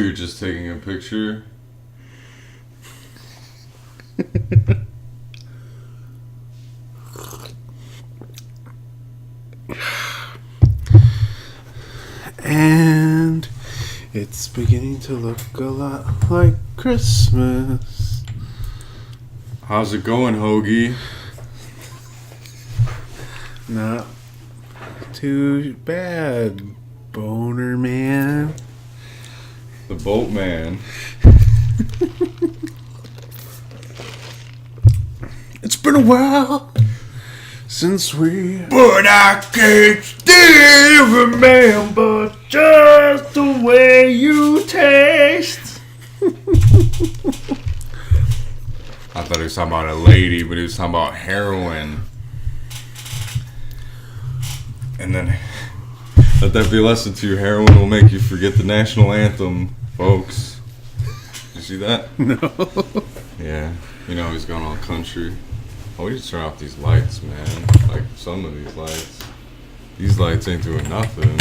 you're just taking a picture. And it's beginning to look a lot like Christmas. How's it going, Hodgie? Not too bad, Boner Man. The Boatman. It's been a while since we... But I can't still remember just the way you taste. I thought he was talking about a lady, but he was talking about heroin. And then, let that be a lesson to you. Heroin will make you forget the national anthem, folks. You see that? No. Yeah. You know he's going all country. Oh, we just turn off these lights, man. Like, some of these lights. These lights ain't doing nothing.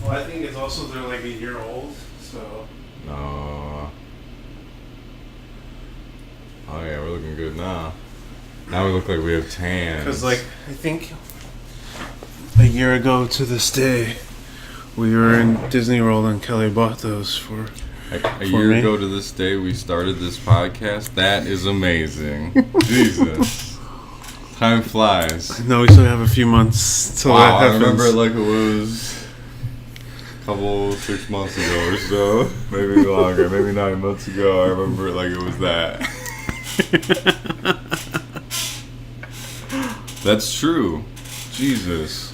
Well, I think it's also they're like a year old, so... No. Oh, yeah, we're looking good now. Now we look like we have tans. Because, like, I think a year ago to this day, we were in Disney World and Kelly bought those for a year ago to this day, we started this podcast. That is amazing. Jesus. Time flies. No, we still have a few months till that happens. I remember it like it was a 6 months ago or so. Maybe longer. Maybe 9 months ago. I remember it like it was that. That's true. Jesus.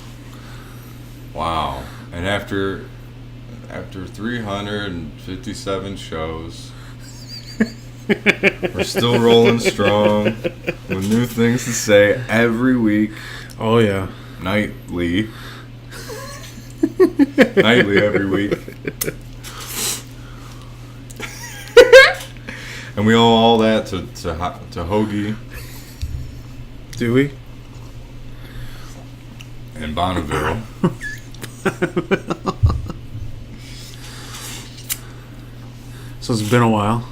Wow. And after 357 shows, we're still rolling strong with new things to say every week. Oh, yeah. Nightly every week. And we owe all that to Hodgie. Do we? And Bonneville. So it's been a while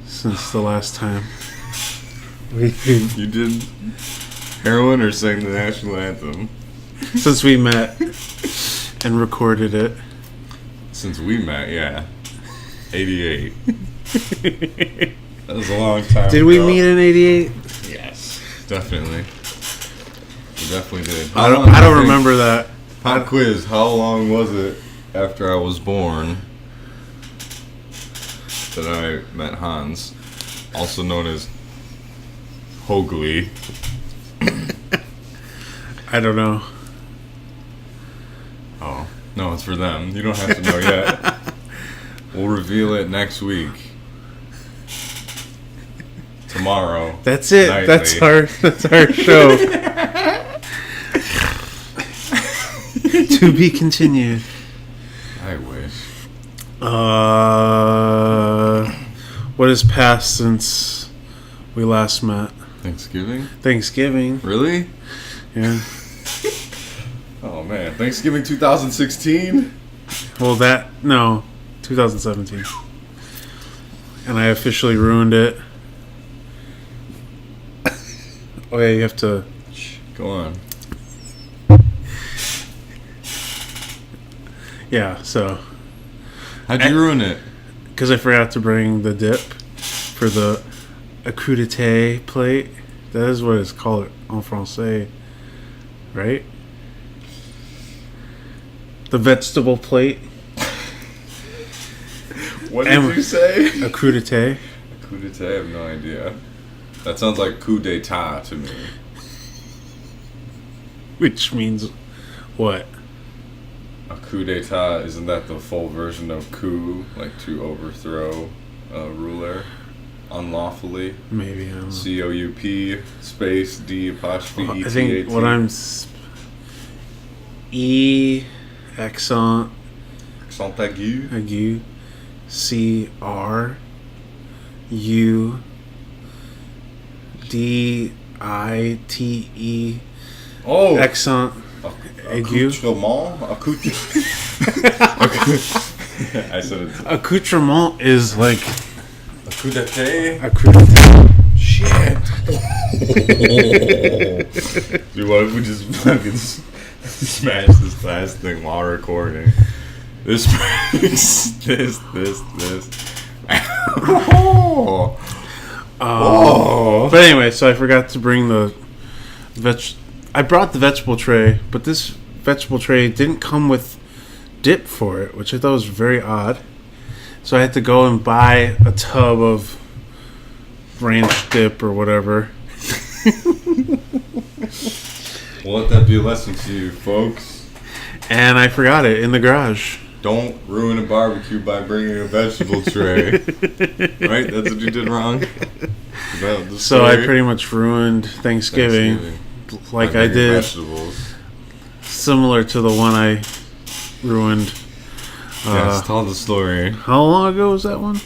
since the last time You did heroin or sang the national anthem? since we met and recorded it. Since we met, yeah. 88. That was a long time Did ago. we meet in 88? Yes, definitely. We definitely did. I don't remember that. Pop quiz, how long was it after I was born that I met Hans, also known as Hodgie? I don't know. Oh, no, it's for them. You don't have to know yet. We'll reveal it next week. Tomorrow. That's it. Nightly. That's our show. To be continued. I wish. What has passed since we last met? Thanksgiving. Really? Yeah. Oh man, Thanksgiving 2016? Well, 2017. And I officially ruined it. Oh yeah, you have to... Go on. Yeah, so... How'd you ruin it? Because I forgot to bring the dip for the crudité plate. That is what it's called en français, right? The vegetable plate. What did you say? A crudité. A coup d'etat? I have no idea. That sounds like coup d'etat to me. Which means what? A coup d'etat, isn't that the full version of coup? Like to overthrow a ruler unlawfully? Maybe, I don't know. COUP space D apostrophe ETAT. I think what I'm... E accent aigu CRUDITE Oh, accent aigu. accoutrement. I said it. Accoutrement is like Accoutrement. accoutrement. Shit. Dude, what if we just fucking smash this last thing while recording? This breaks. This. But anyway, so I forgot to bring the I brought the vegetable tray, but this vegetable tray didn't come with dip for it, which I thought was very odd. So I had to go and buy a tub of ranch dip or whatever. Well, let that be a lesson to you, folks. And I forgot it in the garage. Don't ruin a barbecue by bringing a vegetable tray. Right? That's what you did wrong? So I pretty much ruined Thanksgiving. Like I did. Vegetables. Similar to the one I ruined. Yes, tell the story. How long ago was that one?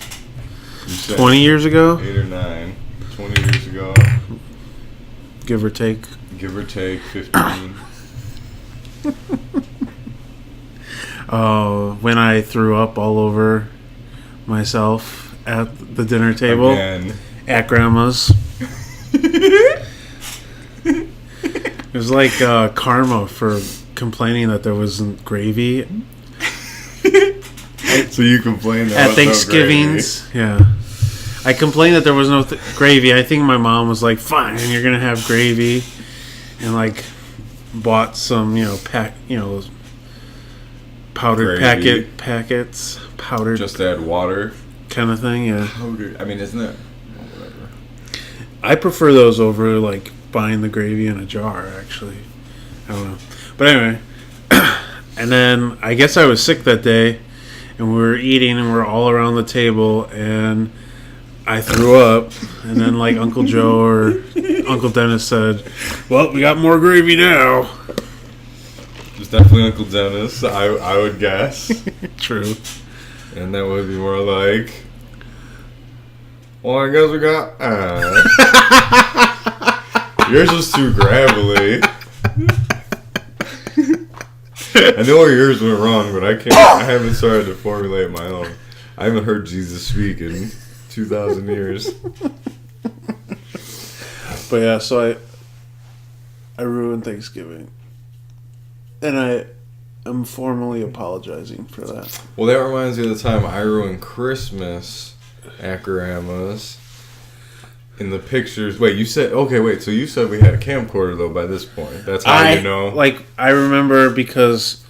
20 years ago? 8 or 9. 20 years ago. Give or take. Give or take 15. When I threw up all over myself at the dinner table. Again. At Grandma's. It was like karma for complaining that there wasn't gravy. So you complained at Thanksgivings. Yeah. I complained that there was no gravy. I think my mom was like, fine, you're going to have gravy. And like bought some, powdered packets, powdered. Just add water. Kind of thing, yeah. Powdered. I mean, isn't it? Well, whatever. I prefer those over like buying the gravy in a jar, actually. I don't know. But anyway. And then I guess I was sick that day. And we were eating and we're all around the table and I threw up and then like Uncle Joe or Uncle Dennis said, well, we got more gravy now. It's definitely Uncle Dennis, I would guess. True. And that would be more like, well, I guess we got yours was too gravelly. I know where yours went wrong, but I haven't started to formulate my own. I haven't heard Jesus speak in 2,000 years. But yeah, so I ruined Thanksgiving. And I am formally apologizing for that. Well, that reminds me of the time I ruined Christmas at Grandma's. In the pictures, so you said we had a camcorder though by this point. That's how you know. Like, I remember because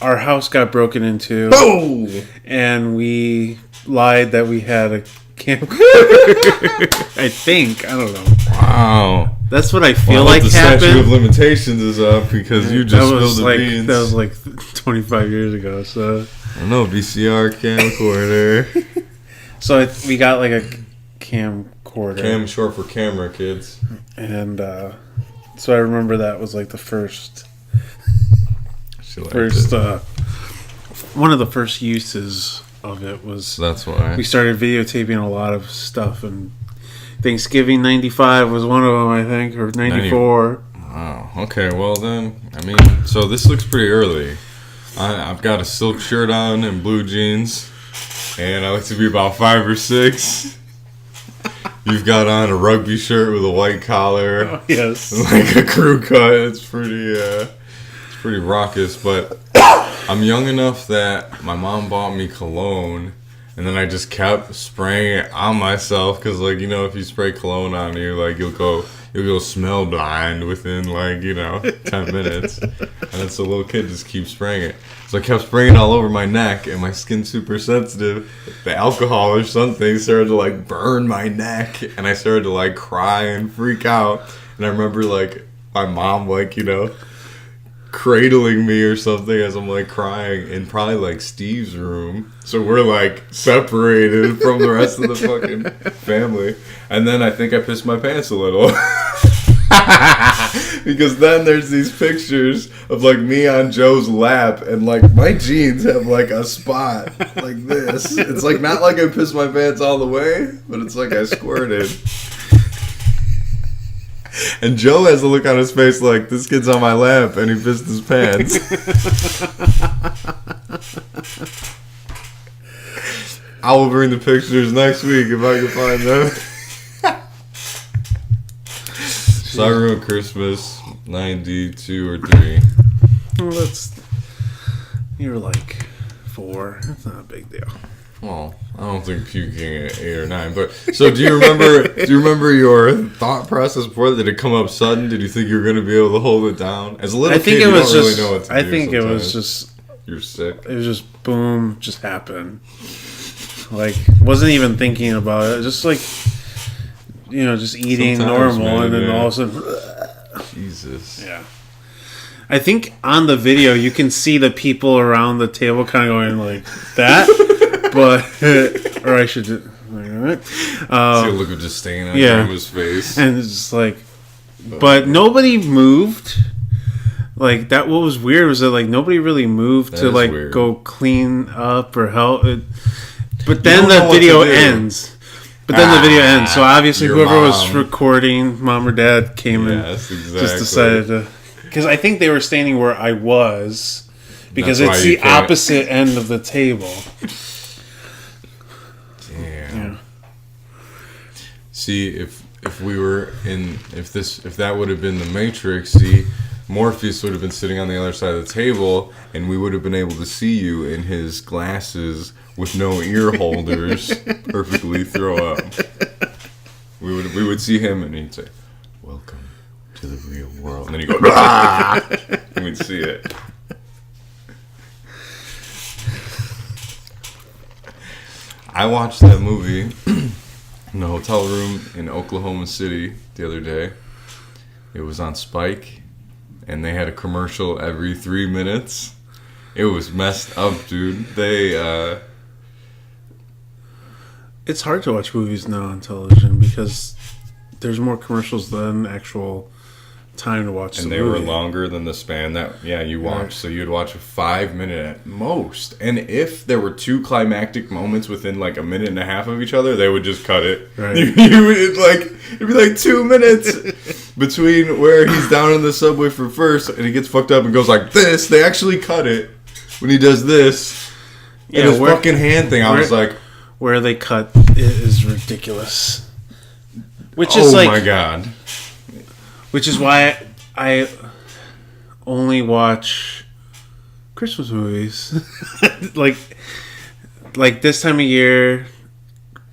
our house got broken into. Oh! And we lied that we had a camcorder. I think. I don't know. Wow. That's what I feel like the happened. statute of limitations is up because you just spilled the beans. That was like 25 years ago, so. I don't know, VCR camcorder. So we got like a camcorder. Cam short for camera, kids. And so I remember that was like the first one of the first uses of it was. So that's why we started videotaping a lot of stuff, and Thanksgiving '95 was one of them, I think, or '94. Wow. Okay. Well then, I mean, so this looks pretty early. I've got a silk shirt on and blue jeans, and I like to be about 5 or 6. You've got on a rugby shirt with a white collar. Oh, yes. Like a crew cut. It's pretty raucous, but I'm young enough that my mom bought me cologne, and then I just kept spraying it on myself because, like, if you spray cologne on you, like, you'll go smell blind within, like, 10 minutes. And then so little kid just keeps spraying it. So I kept spraying it all over my neck, and my skin's super sensitive. The alcohol or something started to, like, burn my neck, and I started to, like, cry and freak out. And I remember, like, my mom, like, cradling me or something as I'm, like, crying in probably, like, Steve's room. So we're, like, separated from the rest of the fucking family. And then I think I pissed my pants a little. Because then there's these pictures of, like, me on Joe's lap, and, like, my jeans have, like, a spot like this. It's, like, not like I pissed my pants all the way, but it's like I squirted. And Joe has a look on his face like, this kid's on my lap, and he pissed his pants. I will bring the pictures next week if I can find them. So I ruined Christmas 92 or 3. Well, you were like 4. That's not a big deal. Well, I don't think puking at 8 or 9. But so, do you remember your thought process before that? Did it come up sudden? Did you think you were going to be able to hold it down? As a little kid, you don't really know what to do. I think sometimes. It was just you're sick. It was just boom, just happened. Like, wasn't even thinking about it. Just like, just eating Sometimes, normal, and then all of a sudden, Jesus. Yeah. I think on the video you can see the people around the table kind of going like that, but or I should just see a look of disdain on Grandma's face, and it's just like, but nobody moved. Like that. What was weird was that like nobody really moved to like weird. Go clean up or help. But then the video ends. So obviously whoever was recording, mom or dad, came and just decided to. Because I think they were standing where I was, because it's the opposite end of the table. Damn. Yeah. See, if that would have been the Matrix, Morpheus would have been sitting on the other side of the table, and we would have been able to see you in his glasses with no ear holders, perfectly throw up. We would see him, and he'd say, "Welcome to the real world," and then you go, "Ah!" and we'd see it. I watched that movie in a hotel room in Oklahoma City the other day. It was on Spike, and they had a commercial every 3 minutes. It was messed up, dude. It's hard to watch movies now on television because there's more commercials than actual time to watch and the they movie. were longer than the span that you watched. Right. So you'd watch a 5 minute at most, and if there were 2 climactic moments within like a minute and a half of each other, they would just cut it. Right. It'd be like 2 minutes between where he's down in the subway for first and he gets fucked up and goes like this. They actually cut it when he does this. And his fucking hand thing, I was like, where they cut it is ridiculous. Which is oh my god. Which is why I only watch Christmas movies. like this time of year,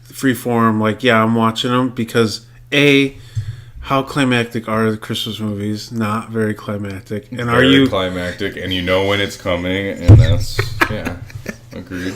Freeform, I'm watching them because how climactic are the Christmas movies? Not very climactic. And very are you climactic, and you know when it's coming, and that's agreed.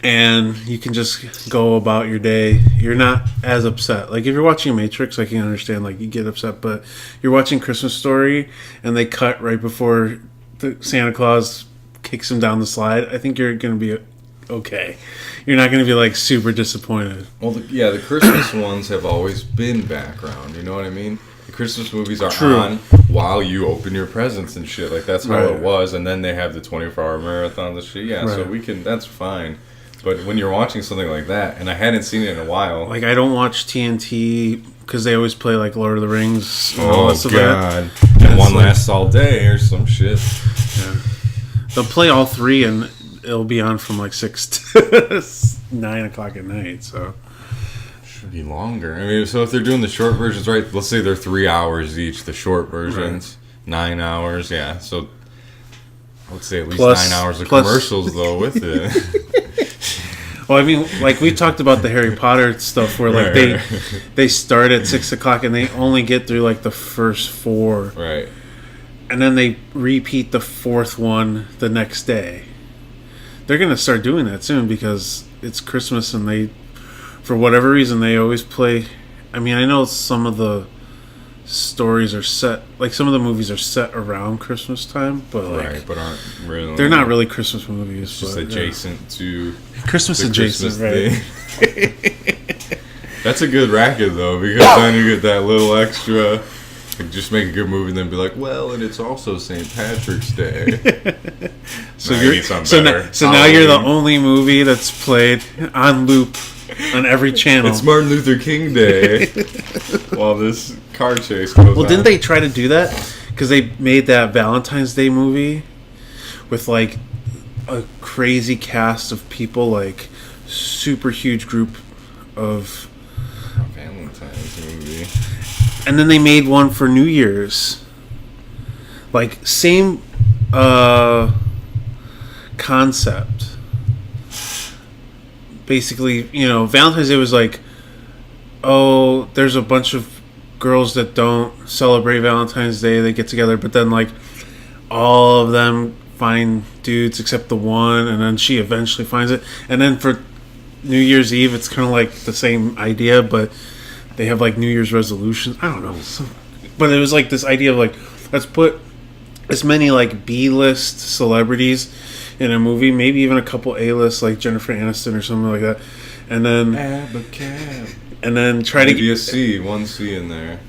And you can just go about your day. You're not as upset. Like if you're watching Matrix, I can understand you get upset, but you're watching Christmas Story and they cut right before the Santa Claus kicks him down the slide. I think you're going to be okay. You're not going to be super disappointed. Well, the Christmas ones have always been background. You know what I mean? The Christmas movies are on while you open your presents and shit. Like that's how it was. And then they have the 24-hour marathons and shit. Yeah, so that's fine. But when you're watching something like that, and I hadn't seen it in a while. I don't watch TNT because they always play Lord of the Rings. And all that God. And One Lasts All Day or some shit. Yeah. They'll play all 3 and it'll be on from 6 to 9 o'clock at night. So should be longer. I mean, so if they're doing the short versions, right? Let's say they're 3 hours each, the short versions. 9 hours, yeah. So I would say at least 9 hours of commercials, though, with it. Well, I mean, we talked about the Harry Potter stuff where, they start at 6 o'clock and they only get through, the first 4. Right. And then they repeat the 4th one the next day. They're going to start doing that soon because it's Christmas and for whatever reason, they always play. I mean, I know some of the stories are set, some of the movies are set around Christmas time, but but aren't really. They're not really Christmas movies. It's just adjacent to Christmas adjacent, right? That's a good racket though, because then you get that little extra. Just make a good movie and then be like, well, and it's also St. Patrick's Day. So now you're the only movie that's played on loop on every channel. It's Martin Luther King Day while this car chase goes on. Well, didn't they try to do that? Because they made that Valentine's Day movie with a crazy cast of people, like super huge group of. A Valentine's movie. And then they made one for New Year's. Like, same concept. Basically, Valentine's Day was like, oh, there's a bunch of girls that don't celebrate Valentine's Day. They get together, but then, like, all of them find dudes except the one, and then she eventually finds it. And then for New Year's Eve, it's kind of like the same idea, but they have, like, New Year's resolutions. I don't know. But it was, like, this idea of, like, let's put as many, like, B-list celebrities in a movie, maybe even a couple A-list, like Jennifer Aniston or something like that, and then try to get a C, one C in there.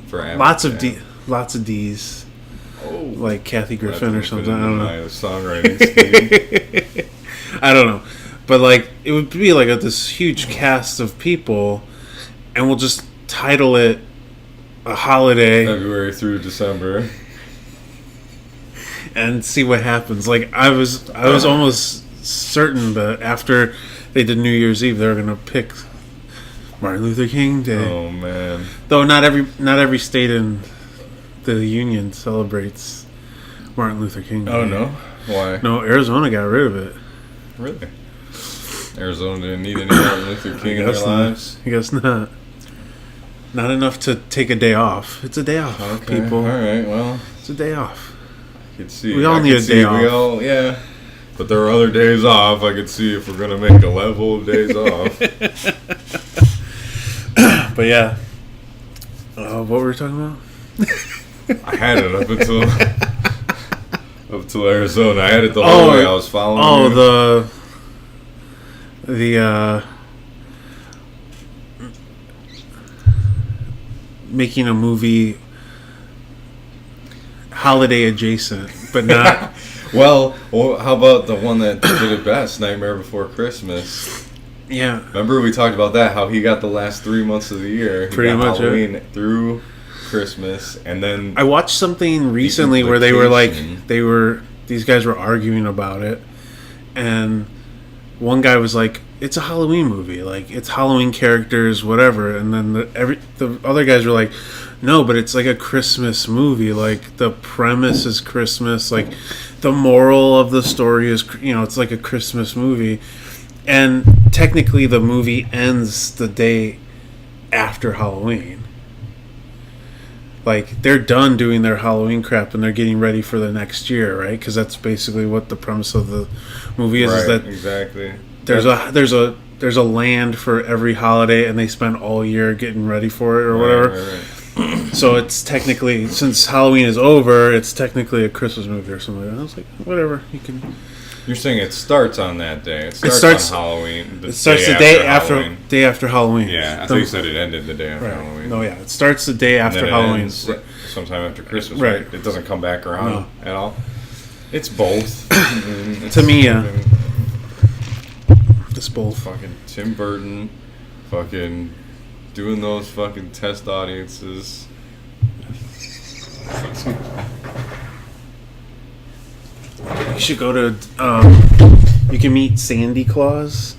For lots of D's. Oh, like Kathy Griffin or something. I don't know. Songwriting scheme. I don't know, but like it would be like this huge cast of people, and we'll just title it a holiday, February through December. And see what happens. Like I was almost certain that after they did New Year's Eve, they were gonna pick Martin Luther King Day. Oh man! Though not every state in the union celebrates Martin Luther King Day. Oh no! Why? No, Arizona got rid of it. Really? Arizona didn't need any Martin Luther King in their lives. I guess not. Not enough to take a day off. It's a day off, people. All right. Well, it's a day off. We all need a day off. Yeah. But there are other days off. I could see if we're going to make a level of days off. But yeah. What were we talking about? I had it up until Arizona. I had it the whole way. I was following you. The making a movie holiday adjacent, but not. well, how about the one that did it best, Nightmare Before Christmas? Yeah. Remember we talked about that, how he got the last 3 months of the year. Pretty much Halloween through Christmas, and then I watched something recently where they were like, these guys were arguing about it, and one guy was like, it's a Halloween movie, like it's Halloween characters, whatever, and then the other guys were like, no, but it's like a Christmas movie, like the premise is Christmas, like the moral of the story is, it's like a Christmas movie, and technically the movie ends the day after Halloween. Like they're done doing their Halloween crap and they're getting ready for the next year, right? Because that's basically what the premise of the movie is. Right, is that exactly. There's a land for every holiday, and they spend all year getting ready for it or whatever. Right. So it's technically, since Halloween is over, it's technically a Christmas movie or something like that. I was like, whatever, you can. You're saying it starts on that day. It starts on Halloween. It starts the day after Halloween. Yeah, I thought you said it ended the day after Halloween. No, yeah, it starts the day after Halloween. Sometime after Christmas, right? It doesn't come back around at all. It's both. To me, yeah. It's both. Fucking Tim Burton, fucking doing those fucking test audiences. You should go to. You can meet Sandy Claus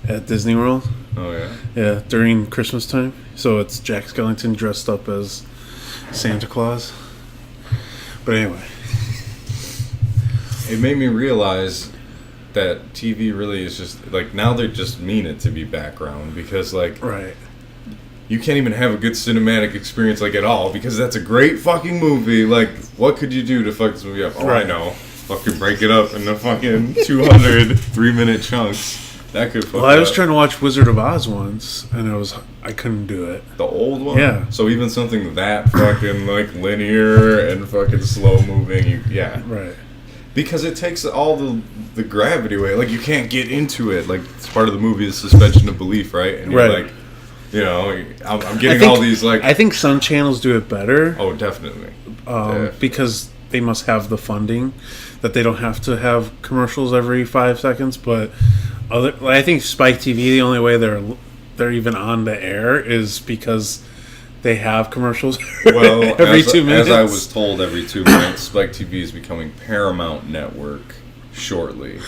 at Disney World. Oh yeah. Yeah, during Christmas time. So it's Jack Skellington dressed up as Santa Claus. But anyway, it made me realize that TV really is just like, now they just mean it to be background, because like you can't even have a good cinematic experience like at all, because that's a great fucking movie. Like, what could you do to fuck this movie up? Oh, I know. Fucking break it up into fucking 200 3-minute chunks. That could fuck Well, I was trying to watch Wizard of Oz once, and I couldn't do it. The old one? Yeah. So even something that fucking like linear and fucking slow moving, Right. Because it takes all the gravity away. Like, you can't get into it. Like, it's part of the movie is suspension of belief, right? And you're like, I'm getting all these like. I think some channels do it better. Oh, definitely. Because they must have the funding that they don't have to have commercials every 5 seconds. But I think Spike TV, the only way they're even on the air is because they have commercials every 2 minutes. As I was told, every 2 minutes, Spike TV is becoming Paramount Network. shortly.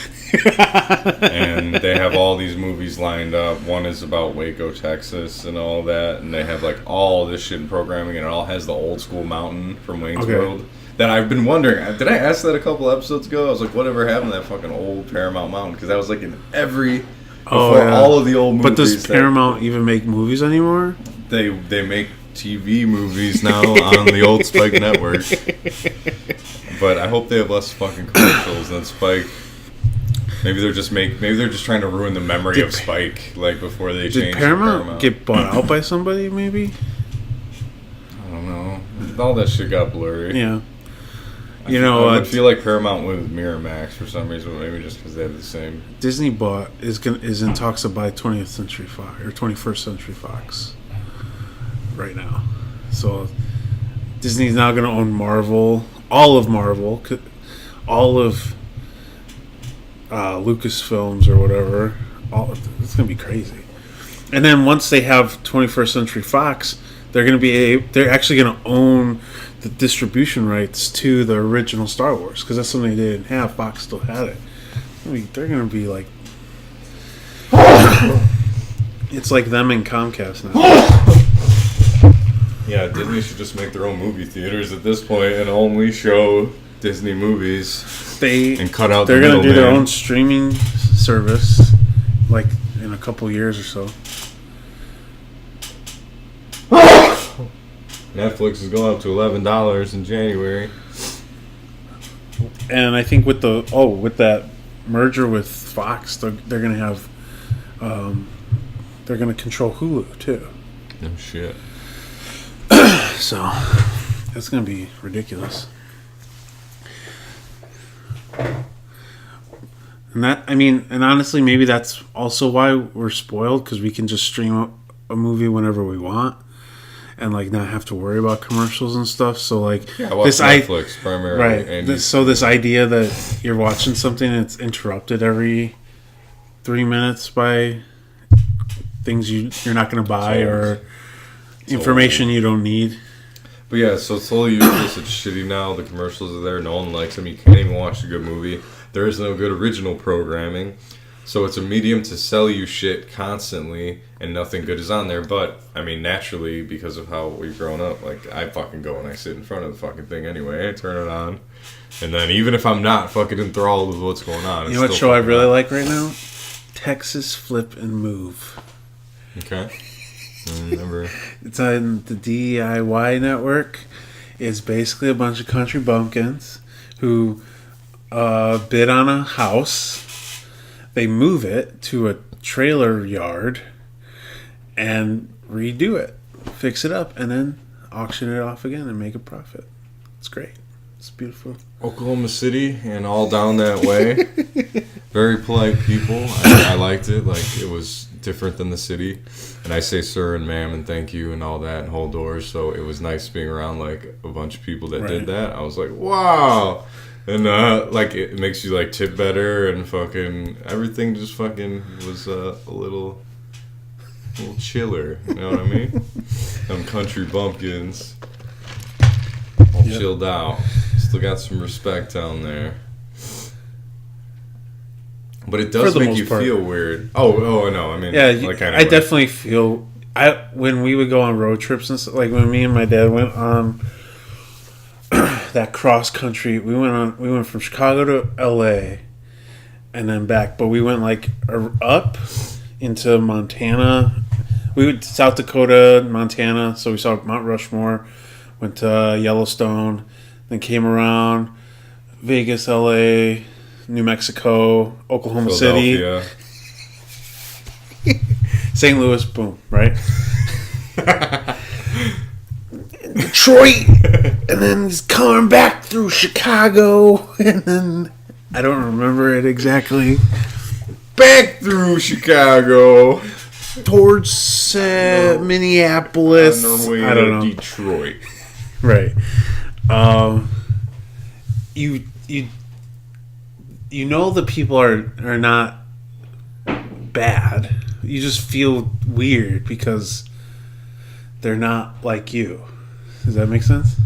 And they have all these movies lined up. One is about Waco, Texas, and all that. And they have like all this shit in programming, and it all has the old school mountain from Wayne's World. That I've been wondering. Did I ask that a couple episodes ago? I was like, whatever happened to that fucking old Paramount Mountain? Because that was like in every all of the old movies. But does Paramount even make movies anymore? They make TV movies now on the old Spike network. But I hope they have less fucking commercials than Spike. Maybe they're just trying to ruin the memory of Spike, like before they change. Did Paramount get bought out by somebody? Maybe. I don't know. All that shit got blurry. Yeah. I would feel like Paramount went with Miramax for some reason, maybe just because they have the same. Disney is in talks to buy 20th Century Fox or 21st Century Fox right now. So Disney's now going to own Marvel, all of Lucasfilms or whatever. It's going to be crazy. And then once they have 21st Century Fox, they're actually going to own the distribution rights to the original Star Wars, because that's something they didn't have. Fox still had it. They're going to be like... It's like them and Comcast now. Yeah, Disney should just make their own movie theaters at this point and only show Disney movies. And cut out the middleman. They're going to do their own streaming service, like in a couple years or so. Netflix is going up to $11 in January. And I think with that merger with Fox, they're going to have they're going to control Hulu too. No shit. So it's going to be ridiculous. And honestly, maybe that's also why we're spoiled, because we can just stream a movie whenever we want. And like not have to worry about commercials and stuff. So like this Netflix primarily, right? So this idea that you're watching something and it's interrupted every 3 minutes by things you're not going to buy or information you don't need. But yeah, so it's totally useless. It's shitty now. The commercials are there. No one likes them. You can't even watch a good movie. There is no good original programming. So it's a medium to sell you shit constantly, and nothing good is on there. But, I mean, naturally, because of how we've grown up, like, I fucking go and I sit in front of the fucking thing anyway. I turn it on. And then even if I'm not fucking enthralled with what's going on... You know what show I really like right now? Texas Flip and Move. Okay. I remember. It's on the DIY network. It's basically a bunch of country bumpkins who bid on a house. They move it to a trailer yard and redo it, fix it up, and then auction it off again and make a profit. It's great. It's beautiful. Oklahoma City and all down that way. Very polite people. I liked it. Like, it was different than the city. And I say sir and ma'am and thank you and all that and hold doors. So it was nice being around, like, a bunch of people that did that. I was like, wow. And, like, it makes you, like, tip better and fucking... Everything just fucking was a little chiller. You know what I mean? Them country bumpkins. All chilled out. Still got some respect down there. But it does make you feel weird. Oh, no. I mean, yeah, like I definitely feel... when we would go on road trips and stuff, like when me and my dad went on... that cross country, we went from Chicago to LA and then back, but we went like up into Montana. We went to South Dakota, Montana, so we saw Mount Rushmore, went to Yellowstone, then came around Vegas, LA, New Mexico, Oklahoma City, St. Louis, boom, right? Detroit, and then he's coming back through Chicago, and then I don't remember it exactly. Back through Chicago towards Minneapolis. I don't know. Detroit, right? You know the people are not bad. You just feel weird because they're not like you. Does that make sense?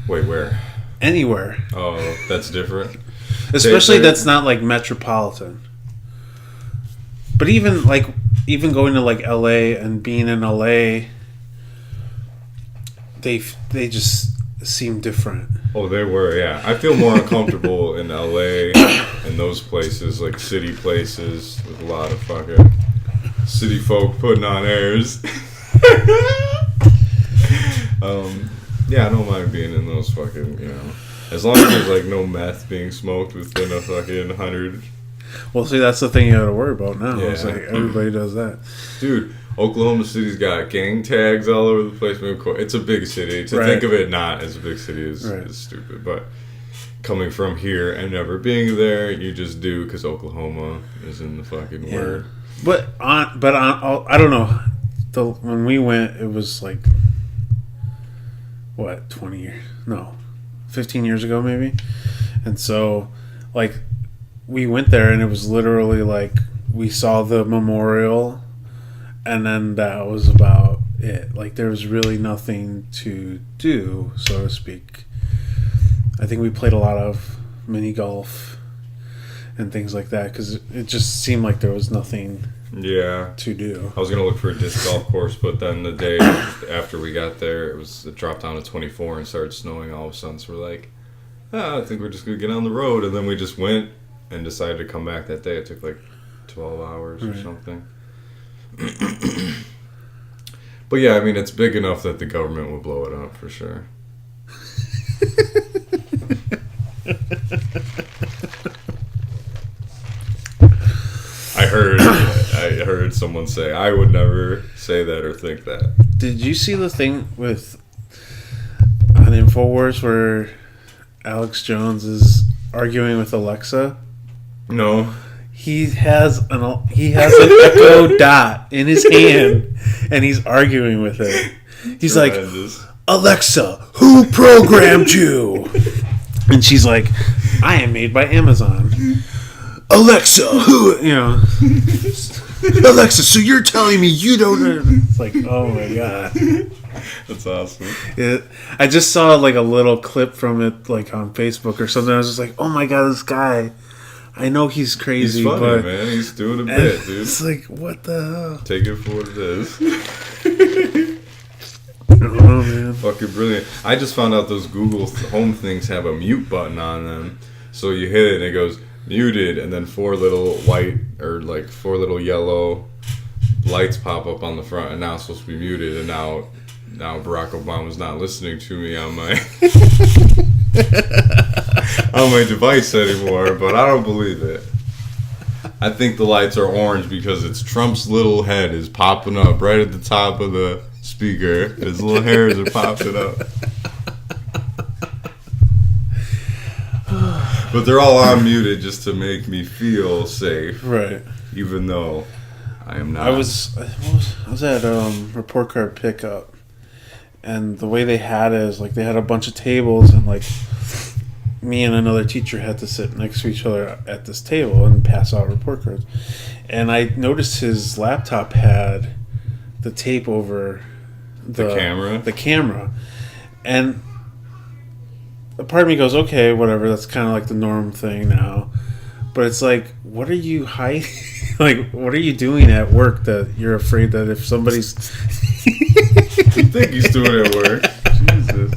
Wait, where? Anywhere. Oh, that's different. Especially that's not like metropolitan. But even going to like LA and being in LA, they just seem different. Oh, they were, yeah. I feel more uncomfortable in LA and those places, like city places with a lot of fucking city folk putting on airs. Yeah, I don't mind being in those fucking, as long as there's like no meth being smoked within a fucking 100. Well, see, that's the thing you gotta worry about now. Yeah. It's like everybody does that. Dude, Oklahoma City's got gang tags all over the place. It's a big city. To think of it not as a big city is stupid. But coming from here and never being there, you just do because Oklahoma is in the fucking word. But I don't know. When we went, it was like, what, 20 years? No, 15 years ago maybe. And so, like, we went there and it was literally like we saw the memorial and then that was about it. Like, there was really nothing to do, so to speak. I think we played a lot of mini golf and things like that because it just seemed like there was nothing to do. I was gonna look for a disc golf course, but then the day after we got there, it dropped down to 24 and started snowing all of a sudden. So we're like, I think we're just gonna get on the road, and then we just went and decided to come back that day. It took like 12 hours or something. But yeah, I mean, it's big enough that the government would blow it up for sure. I heard someone say, I would never say that or think that. Did you see the thing on InfoWars where Alex Jones is arguing with Alexa? No. He has an Echo Dot in his hand, and he's arguing with it. He's like, Alexa, who programmed you? And she's like, I am made by Amazon. Alexa, who? Alexa, so you're telling me you don't know? It's like, oh my god. That's awesome. I just saw like a little clip from it like on Facebook or something. I was just like, oh my god, this guy. I know he's crazy, he's funny, but man. He's doing a bit, dude. It's like, what the hell? Take it for what it is. Oh, man. Fucking brilliant. I just found out those Google Home things have a mute button on them. So you hit it and it goes muted, and then 4 little white or like 4 little yellow lights pop up on the front, and now it's supposed to be muted, and now Barack Obama's not listening to me on my on my device anymore, but I don't believe it. I think the lights are orange because it's Trump's little head is popping up right at the top of the speaker. His little hairs are popping up. But they're all on muted just to make me feel safe. Right. Even though I am not. I was at report card pickup, and the way they had it is like they had a bunch of tables, and like me and another teacher had to sit next to each other at this table and pass out report cards. And I noticed his laptop had the tape over the camera. And a part of me goes, okay, whatever, that's kind of like the norm thing now. But it's like, what are you hiding? Like, what are you doing at work that you're afraid that if somebody's... You think he's doing it at work? Jesus.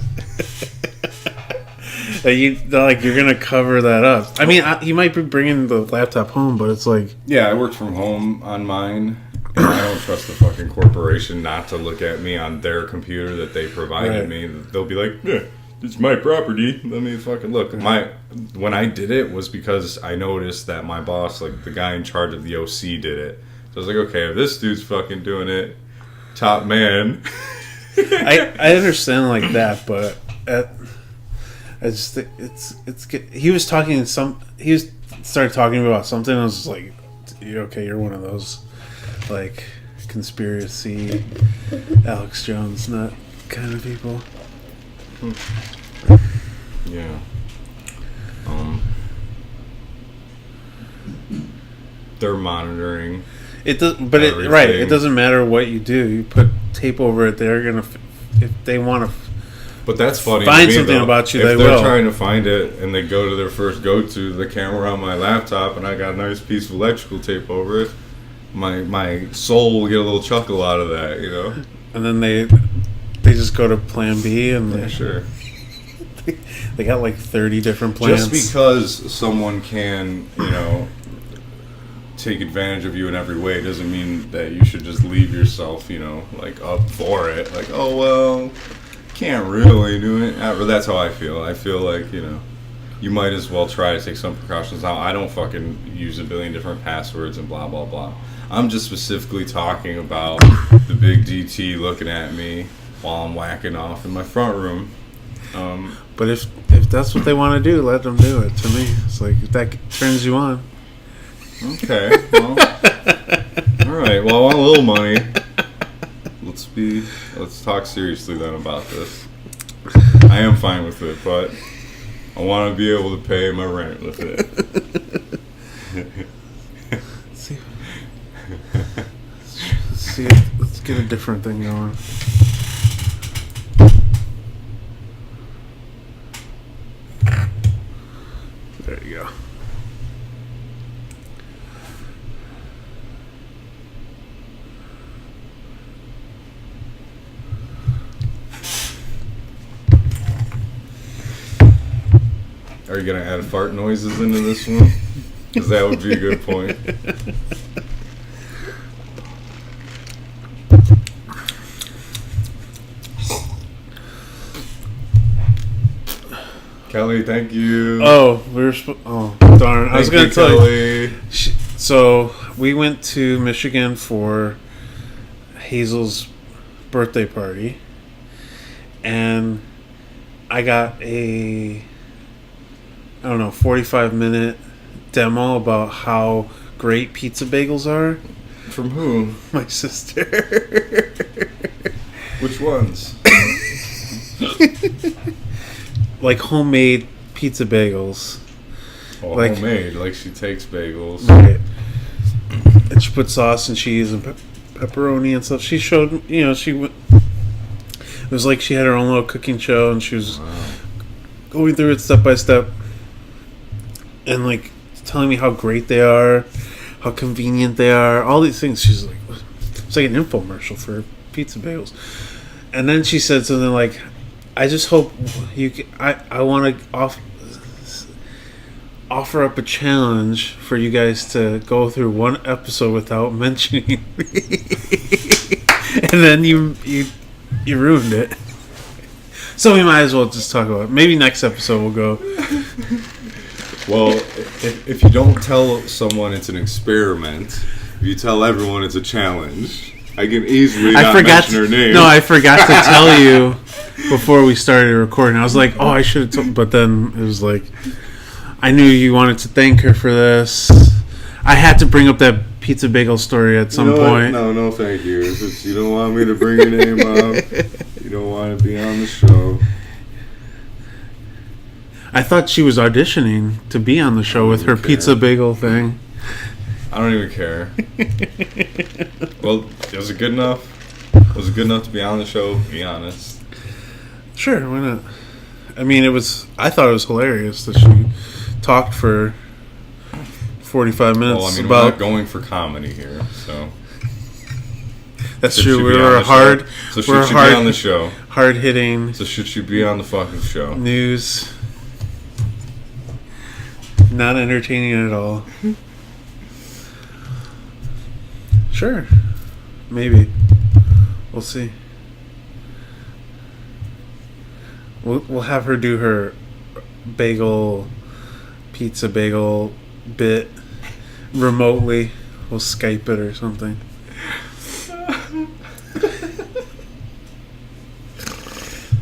You're gonna cover that up. I mean, you might be bringing the laptop home, but it's like... Yeah, I worked from home on mine, and I don't trust the fucking corporation not to look at me on their computer that they provided me. They'll be like, yeah, it's my property. Let me fucking look. When I did it was because I noticed that my boss, like the guy in charge of the OC, did it. So I was like, okay, if this dude's fucking doing it, top man. I understand like that, but I just think it's good. He was talking started talking about something. And I was just like, okay, you're one of those like conspiracy Alex Jones nut kind of people. Yeah. They're monitoring. It does, but it doesn't matter what you do. You put tape over it. They're gonna, if they want to But that's funny. Find to me, something though. about you, If they they're will. trying to find it and they go to their first go-to, the camera on my laptop, and I got a nice piece of electrical tape over it, my soul will get a little chuckle out of that, you know? And then they just go to plan B, and Yeah, sure. they got like 30 different plans. Just because someone can, you know, take advantage of you in every way doesn't mean that you should just leave yourself, you know, like up for it. Like, oh, well, can't really do it. Or that's how I feel. I feel like, you know, you might as well try to take some precautions. Now, I don't fucking use a billion different passwords and blah, blah, blah. I'm just specifically talking about the big DT looking at me while I'm whacking off in my front room. But if that's what they want to do, let them do it. To me, it's like, if that turns you on. Okay, well, all right. Well, I want a little money. Let's talk seriously then about this. I am fine with it, but I want to be able to pay my rent with it. Let's get a different thing going. There you go. Are you going to add fart noises into this one? Because that would be a good point. Kelly, thank you. Oh, darn. I was going to tell you. So, we went to Michigan for Hazel's birthday party. And I got a 45-minute demo about how great pizza bagels are. From who? My sister. Which ones? Like homemade pizza bagels. Oh, like, homemade. Like she takes bagels. Right. And she put sauce and cheese and pepperoni and stuff. She showed, it was like she had her own little cooking show, and she was going through it step by step. And like telling me how great they are, how convenient they are, all these things. She's like, it's like an infomercial for pizza bagels. And then she said something like, I just hope you can, I want to offer up a challenge for you guys to go through one episode without mentioning me. And then you ruined it. So we might as well just talk about it. Maybe next episode we'll go. Well, if you don't tell someone it's an experiment, if you tell everyone it's a challenge, I can easily not mention her name. No, I forgot to tell you before we started recording. I was like, I should have told, but then it was like, I knew you wanted to thank her for this. I had to bring up that pizza bagel story at some point. No, thank you. You don't want me to bring your name up. You don't want to be on the show. I thought she was auditioning to be on the show with her pizza bagel thing. I don't even care. Well, was it good enough? Was it good enough to be on the show? Be honest. Sure, why not? I mean, I thought it was hilarious that she talked for 45 minutes Well, I mean, about... we're not going for comedy here, so... That's true. We're hard... So she should be on the show. Hard-hitting... So should she be on the fucking show? News... Not entertaining at all. Sure. Maybe. We'll see. We'll have her do her pizza bagel bit remotely. We'll Skype it or something.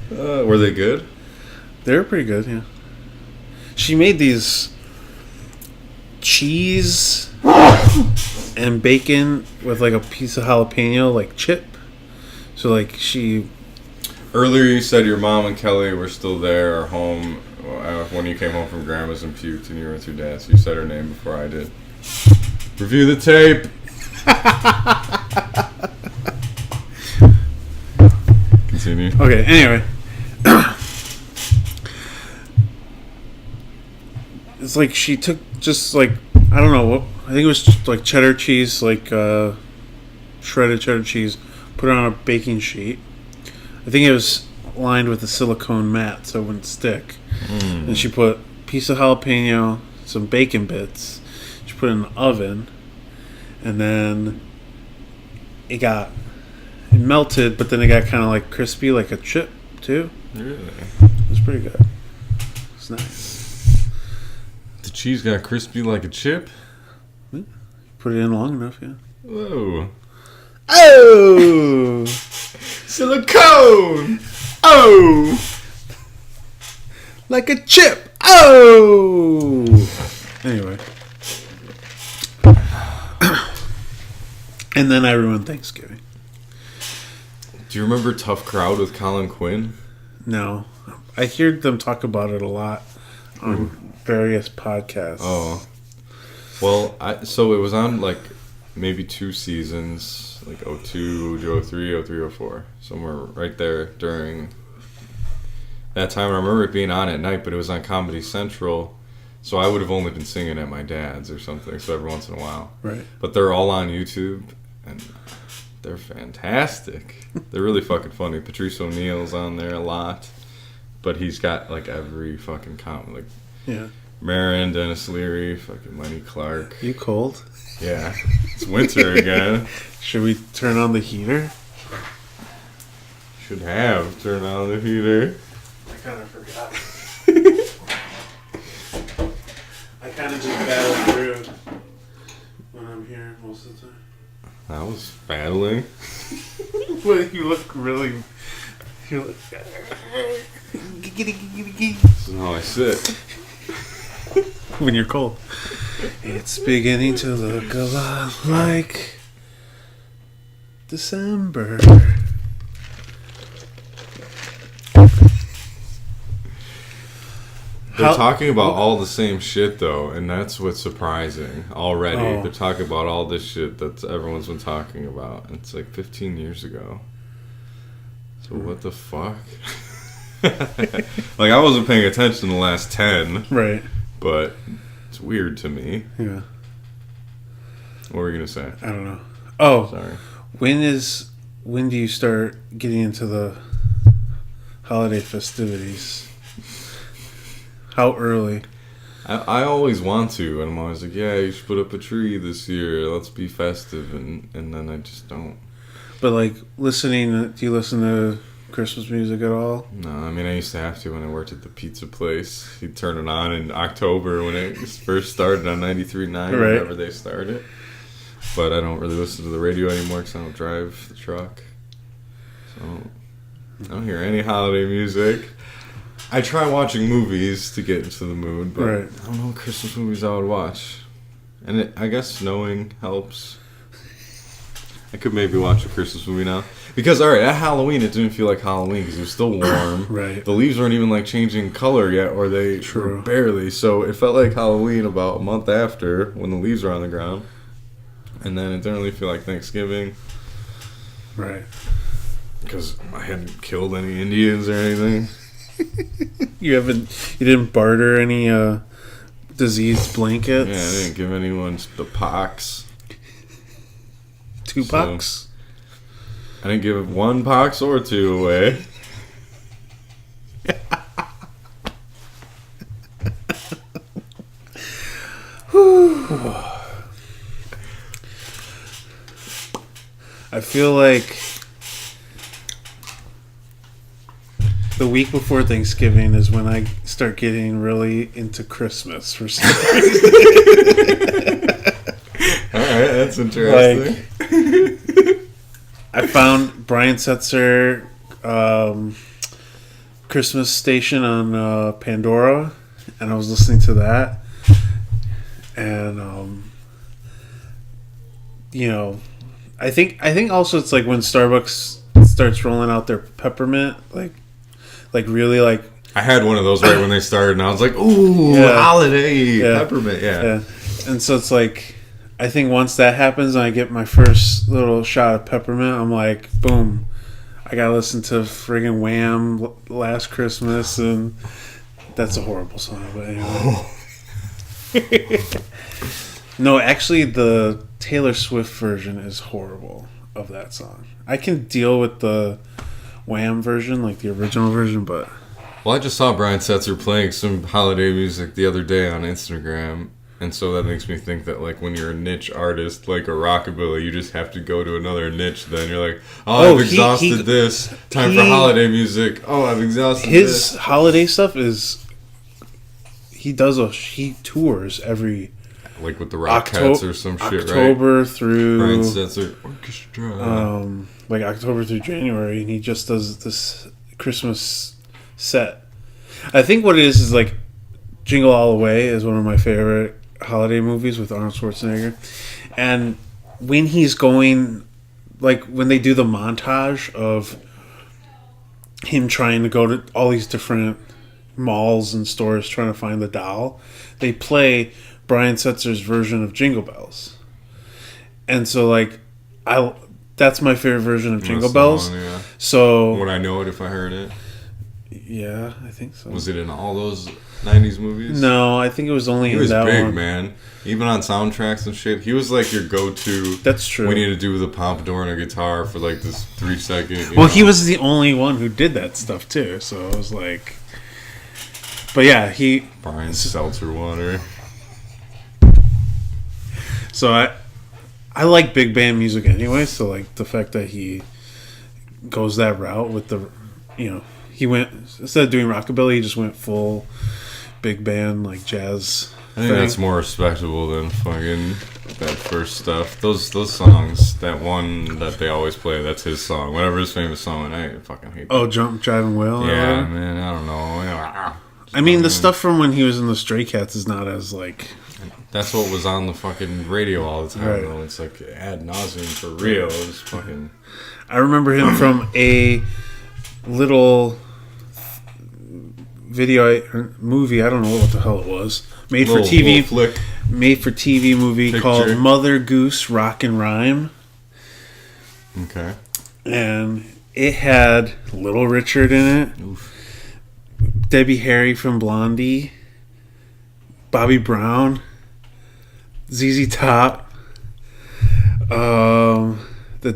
Were they good? They were pretty good, yeah. She made these cheese and bacon with like a piece of jalapeno like chip. So like she... Earlier you said your mom and Kelly were still there or home when you came home from grandma's and puked and you were with your dad. So you said her name before I did. Review the tape. Continue. Okay, anyway. it's like she took just like, I don't know what, I think it was just like cheddar cheese, like shredded cheddar cheese, put it on a baking sheet. I think it was lined with a silicone mat so it wouldn't stick. And she put a piece of jalapeno, some bacon bits. She put it in the oven, and then it melted, but then it got kind of like crispy, like a chip too. Really? It was pretty good. It's nice. The cheese got crispy like a chip? Put it in long enough, yeah. Whoa. Oh! Silicone! Oh! Like a chip! Oh! Anyway. And then I ruined Thanksgiving. Do you remember Tough Crowd with Colin Quinn? No. I hear them talk about it a lot on various podcasts. Oh. Well, so it was on like maybe 2 seasons, like 02, 03, 03, 04, somewhere right there during that time. I remember it being on at night, but it was on Comedy Central, so I would have only been singing at my dad's or something, so every once in a while. Right. But they're all on YouTube, and they're fantastic. They're really fucking funny. Patrice O'Neal's on there a lot, but he's got like every fucking comment, like Yeah. Marin, Dennis Leary, fucking Lenny Clark. You cold? Yeah, it's winter again. Should we turn on the heater? Should have turned on the heater. I kind of forgot. I kind of just battle through when I'm here most of the time. I was battling. But you look really... You look... This is how I sit. When you're cold. It's beginning to look a lot like December. They're talking about all the same shit, though, and that's what's surprising already. Oh. They're talking about all this shit that everyone's been talking about. It's like 15 years ago. So what the fuck? Like, I wasn't paying attention the last 10. Right. But it's weird to me. Yeah. What were you going to say? I don't know. Oh. Sorry. When do you start getting into the holiday festivities? How early? I always want to, and I'm always like, yeah, you should put up a tree this year. Let's be festive, and then I just don't. But like listening, do you listen to Christmas music at all? No, I mean, I used to have to when I worked at the pizza place. You'd turn it on in October when it first started on 93.9, Right. whenever they started. But I don't really listen to the radio anymore because I don't drive the truck. So I don't hear any holiday music. I try watching movies to get into the mood, but Right. I don't know what Christmas movies I would watch. And I guess snowing helps. I could maybe watch a Christmas movie now. Because, alright, at Halloween, it didn't feel like Halloween because it was still warm. Right. The leaves weren't even, like, changing color yet, or they True. were barely. So it felt like Halloween about a month after when the leaves were on the ground. And then it didn't really feel like Thanksgiving. Right. Because I hadn't killed any Indians or anything. You didn't barter any diseased blankets? Yeah, I didn't give anyone the pox. 2 pox? I didn't give 1 pox or 2 away. I feel like the week before Thanksgiving is when I start getting really into Christmas for some reason. Alright, that's interesting. Like, I found Brian Setzer Christmas station on Pandora, and I was listening to that, and you know, I think also it's like when Starbucks starts rolling out their peppermint, like really like. I had one of those right when they started, and I was like, ooh, Yeah. holiday Yeah. peppermint, yeah. And so it's like, I think once that happens and I get my first little shot of peppermint, I'm like, boom, I gotta listen to friggin' Wham! Last Christmas, and that's a horrible song, but anyway. No, actually, the Taylor Swift version is horrible of that song. I can deal with the Wham version, like the original version, but... Well, I just saw Brian Setzer playing some holiday music the other day on Instagram, and so that makes me think that, like, when you're a niche artist, like a rockabilly, you just have to go to another niche. Then you're like, I've exhausted this. Time for holiday music. Oh, I've exhausted this. His holiday stuff is... He tours every... Like with the Rockettes or some shit, right? October through... Brian Setzer Orchestra. Like October through January, and he just does this Christmas set. I think what it is like Jingle All the Way is one of my favorite holiday movies with Arnold Schwarzenegger. And when he's going, like when they do the montage of him trying to go to all these different malls and stores trying to find the doll, they play Brian Setzer's version of Jingle Bells. And so like that's my favorite version of Jingle Bells. One, yeah. So would I know it if I heard it? Yeah, I think so. Was it in all those 90s movies? No, I think it was only in that one. He was big, man. Even on soundtracks and shit. He was like your go-to. That's true. We need to do the pompadour and a guitar for like this 3-second. Well, he was the only one who did that stuff too. So it was like... But yeah, Brian Seltzer Water. So I like big band music anyway, so like the fact that he goes that route with the, he went, instead of doing rockabilly, he just went full big band, like jazz. I think that's more respectable than fucking that first stuff. Those songs, that one that they always play, that's his song. Whatever his famous song, and I fucking hate that. Oh, Jump, Drive, and Wheel? Yeah, man, I don't know. I mean, the stuff from when he was in the Stray Cats is not as, like... That's what was on the fucking radio all the time, right. Though. It's like ad nauseum for real. It was fucking... I remember him from a little movie, I don't know what the hell it was. Made for TV movie called Mother Goose Rock and Rhyme. Okay. And it had Little Richard in it. Oof. Debbie Harry from Blondie. Bobby Brown. ZZ Top. The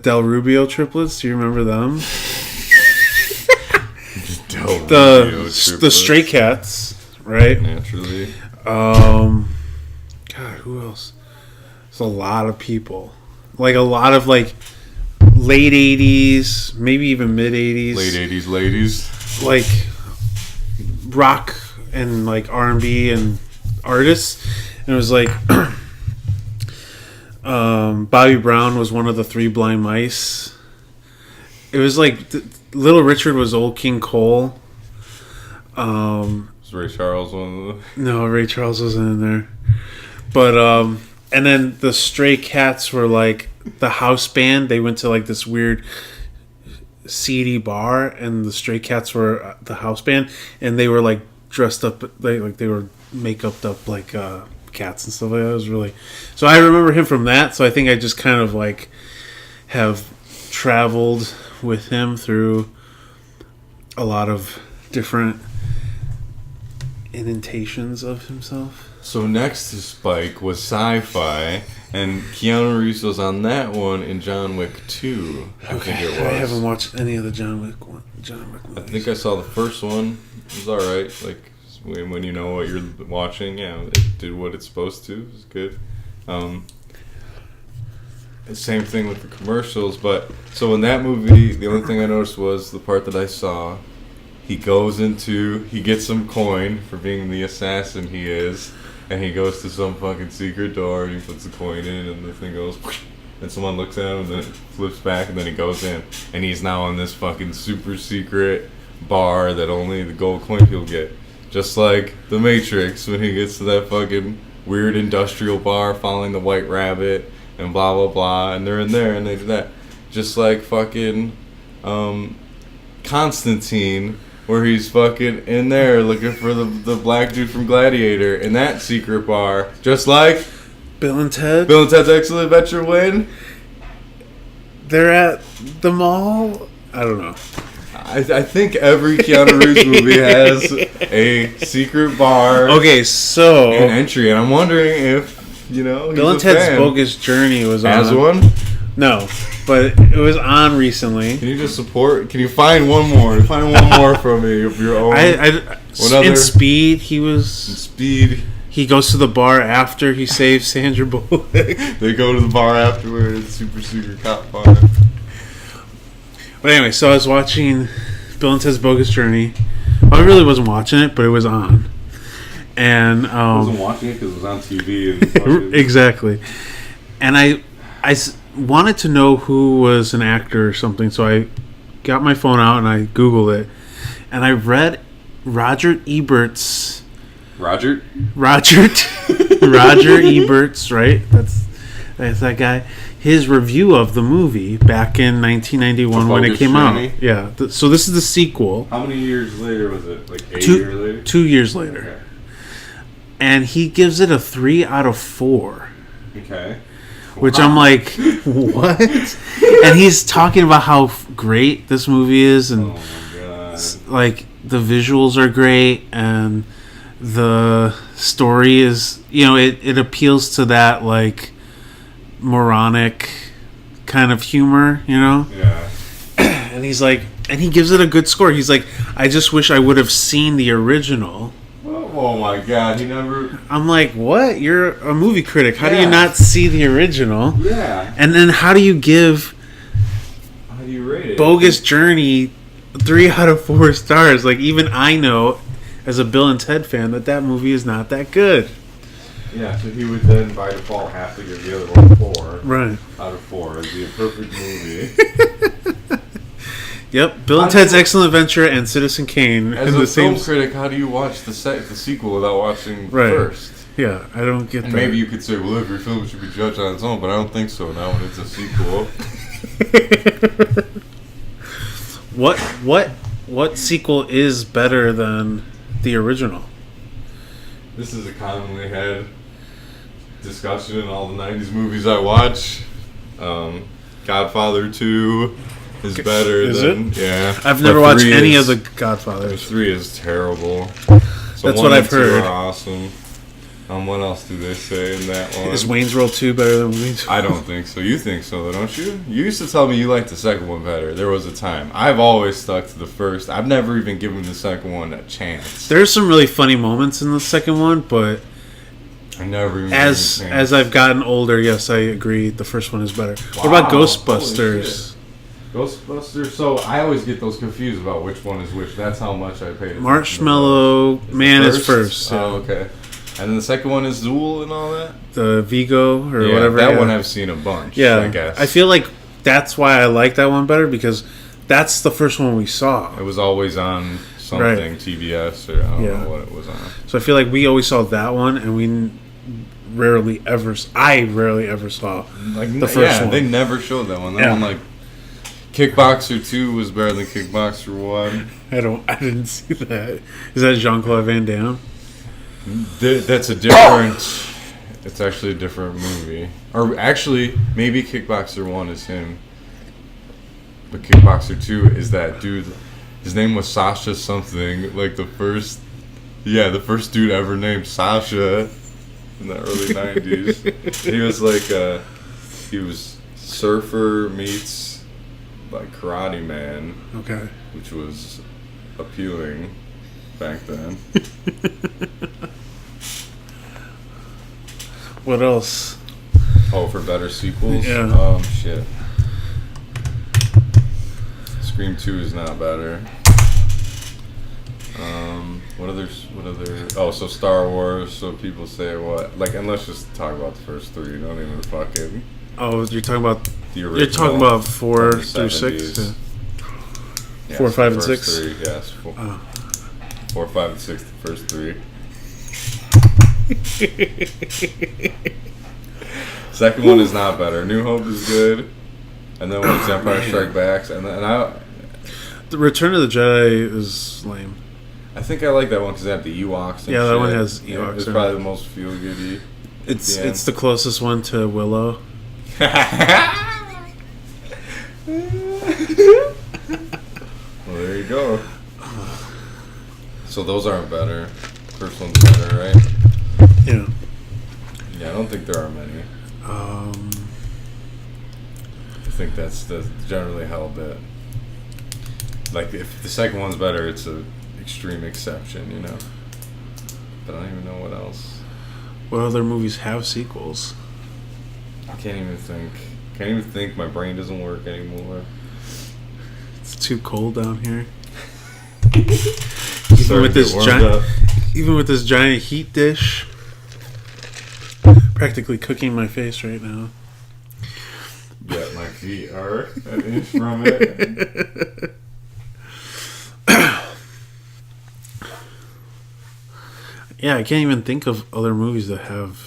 Del Rubio triplets. Do you remember them? The Stray Cats, right? Naturally. God, who else? There's a lot of people. Like a lot of like late 80s, maybe even mid 80s. Late 80s ladies. Like rock and like R&B and artists. And it was like Bobby Brown was one of the Three Blind Mice. It was like Little Richard was Old King Cole. Was Ray Charles one of the... No, Ray Charles wasn't in there. But and then the Stray Cats were like the house band. They went to like this weird seedy bar, and the Stray Cats were the house band, and they were like dressed up they were make-upped up like cats and stuff like that. It was really... So I remember him from that, so I think I just kind of like have traveled with him through a lot of different indentations of himself. So next to Spike was Sci-Fi, and Keanu Reeves was on that one in John Wick 2. I think it was. I haven't watched any of the John Wick movies. I think I saw the first one. It was alright. Like, when you know what you're watching, yeah, it did what it's supposed to. It was good. Same thing with the commercials, but so in that movie, the only thing I noticed was the part that I saw. He gets some coin for being the assassin he is, and he goes to some fucking secret door and he puts the coin in, and the thing goes, and someone looks at him, and then it flips back, and then he goes in, and he's now in this fucking super secret bar that only the gold coin people get. Just like The Matrix, when he gets to that fucking weird industrial bar following the White Rabbit, and blah blah blah, and they're in there and they do that. Just like fucking Constantine, where he's fucking in there looking for the black dude from Gladiator in that secret bar. Just like Bill and Ted's Excellent Adventure when they're at the mall. I don't know. I think every Keanu Reeves movie has a secret bar. Okay, so an entry, and I'm wondering if Bill and Ted's Bogus Journey was on. Has one? No, but it was on recently. Can you just support? Can you find one more? Find one more from me of your own. In Speed, he was. In Speed. He goes to the bar after he saves Sandra Bullock. They go to the bar afterwards. Super secret cop bar. But anyway, so I was watching Bill and Ted's Bogus Journey. Well, I really wasn't watching it, but it was on. And I wasn't watching it because it was on TV. And exactly. And I wanted to know who was an actor or something, so I got my phone out and I Googled it. And I read Roger Ebert's... Roger Ebert's, right? That's that guy. His review of the movie back in 1991 when it came out. Yeah. So this is the sequel. How many years later was it? Like 8 years later? 2 years later. Okay. And he gives it a 3 out of 4. Okay. Which I'm like, what? And he's talking about how great this movie is, and like the visuals are great, and the story is, it appeals to that like moronic kind of humor, Yeah. And he's like, and he gives it a good score. He's like, I just wish I would have seen the original. Oh my God, he never... I'm like, what? You're a movie critic. How do you not see the original? Yeah. And then how do you rate it? Bogus Journey 3 out of 4 stars? Like, even I know, as a Bill and Ted fan, that movie is not that good. Yeah, so he would then, by default, have to give the other one 4. Right. Out of 4. It'd be a perfect movie. Yep, Bill and Ted's Excellent Adventure and Citizen Kane. As a film critic, how do you watch the sequel without watching first? Yeah, I don't get and that. Maybe you could say, well, every film should be judged on its own, but I don't think so now when it's a sequel. What sequel is better than the original? This is a commonly had discussion in all the 90s movies I watch. Godfather 2 is better than... It? Yeah. I've never watched any of the Godfathers. 3 is terrible. So that's what I've heard. Are awesome. What else do they say in that one? Is Wayne's World 2 better than Wayne's World? I don't think so. You think so, though, don't you? You used to tell me you liked the second one better. There was a time. I've always stuck to the first. I've never even given the second one a chance. There's some really funny moments in the second one, but I never even as I've gotten older, yes, I agree. The first one is better. Wow. What about Ghostbusters? Ghostbusters. So I always get those confused about which one is which. That's how much I paid attention. Marshmallow Man is first. Yeah. Oh, okay. And then the second one is Zool and all that? The Vigo or whatever. That one I've seen a bunch, I guess. I feel like that's why I like that one better, because that's the first one we saw. It was always on something, TBS, or I don't know what it was on. So I feel like we always saw that one, and I rarely ever saw the first one. They never showed that one. That one, like, Kickboxer 2 was better than Kickboxer 1. I didn't see that. Is that Jean-Claude Van Damme? That's a different... It's actually a different movie. Or actually, maybe Kickboxer 1 is him. But Kickboxer 2 is that dude. His name was Sasha something. Like the first dude ever named Sasha in the early 90s. He was like he was surfer meets like Karate Man. Okay. Which was appealing back then. What else? Oh, for better sequels? Yeah. Shit. Scream 2 is not better. What other? Oh, so Star Wars. So people say what? Like, and let's just talk about the first 3. Don't even fucking. Oh, you're talking about the original. You're talking about 4 through 6. Yeah. 4, 5, and 6. 3, yes. 4, 5, and 6. The first 3. Second one is not better. New Hope is good, and then when it's Empire Strikes Back, the Return of the Jedi is lame. I think I like that one because they have the Ewoks. And that one has Ewoks. Yeah, it's probably the most feel goody. It's the closest one to Willow. Well, there you you go. So those aren't better. First one's better, right? Yeah. Yeah, I don't think there are many. I think that's generally held that. Like, if the second one's better, it's an extreme exception, you know? But I don't even know what else. What other movies have sequels? I can't even think. My brain doesn't work anymore. It's too cold down here. Even with this giant heat dish, practically cooking my face right now. Yeah, my feet are an inch from it. Yeah, I can't even think of other movies that have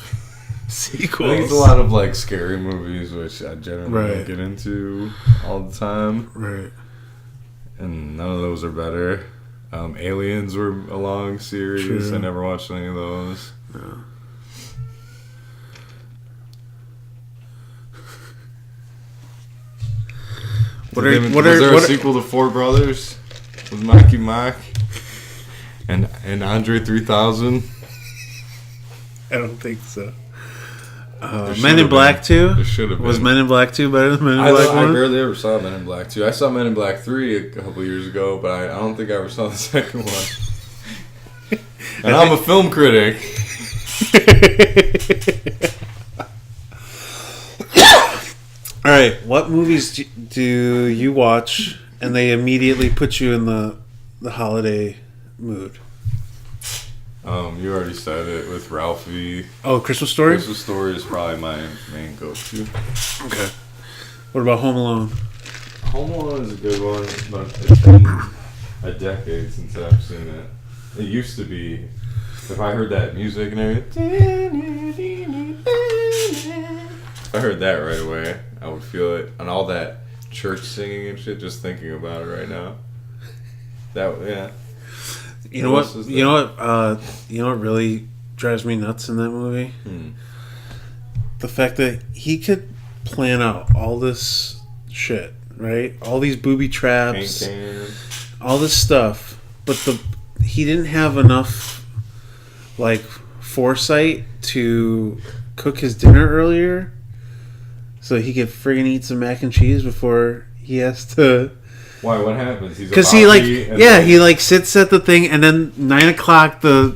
sequels. I think it's a lot of like scary movies, which I generally don't get into all the time. Right. And none of those are better. Aliens were a long series. True. I never watched any of those. No. Was there a sequel to Four Brothers with Mikey Mike and Andre 3000? I don't think so. Men in Black 2? There should have been. Was Men in Black 2 better than Men in Black 1? I barely ever saw Men in Black 2. I saw Men in Black 3 a couple years ago, but I don't think I ever saw the second one. And I'm a film critic. All right, what movies do you watch and they immediately put you in the holiday mood? You already said it with Ralphie. Oh, Christmas Story? Christmas Story is probably my main go-to. Okay. What about Home Alone? Home Alone is a good one, but it's been a decade since I've seen it. It used to be, if I heard that music and everything, if I heard that right away, I would feel it. And all that church singing and shit, just thinking about it right now. Yeah. You know what? You know what really drives me nuts in that movie? The fact that he could plan out all this shit, right? All these booby traps, all this stuff, but he didn't have enough like foresight to cook his dinner earlier, so he could friggin' eat some mac and cheese before he has to. Why? What happens? Because he sits at the thing, and then 9 o'clock the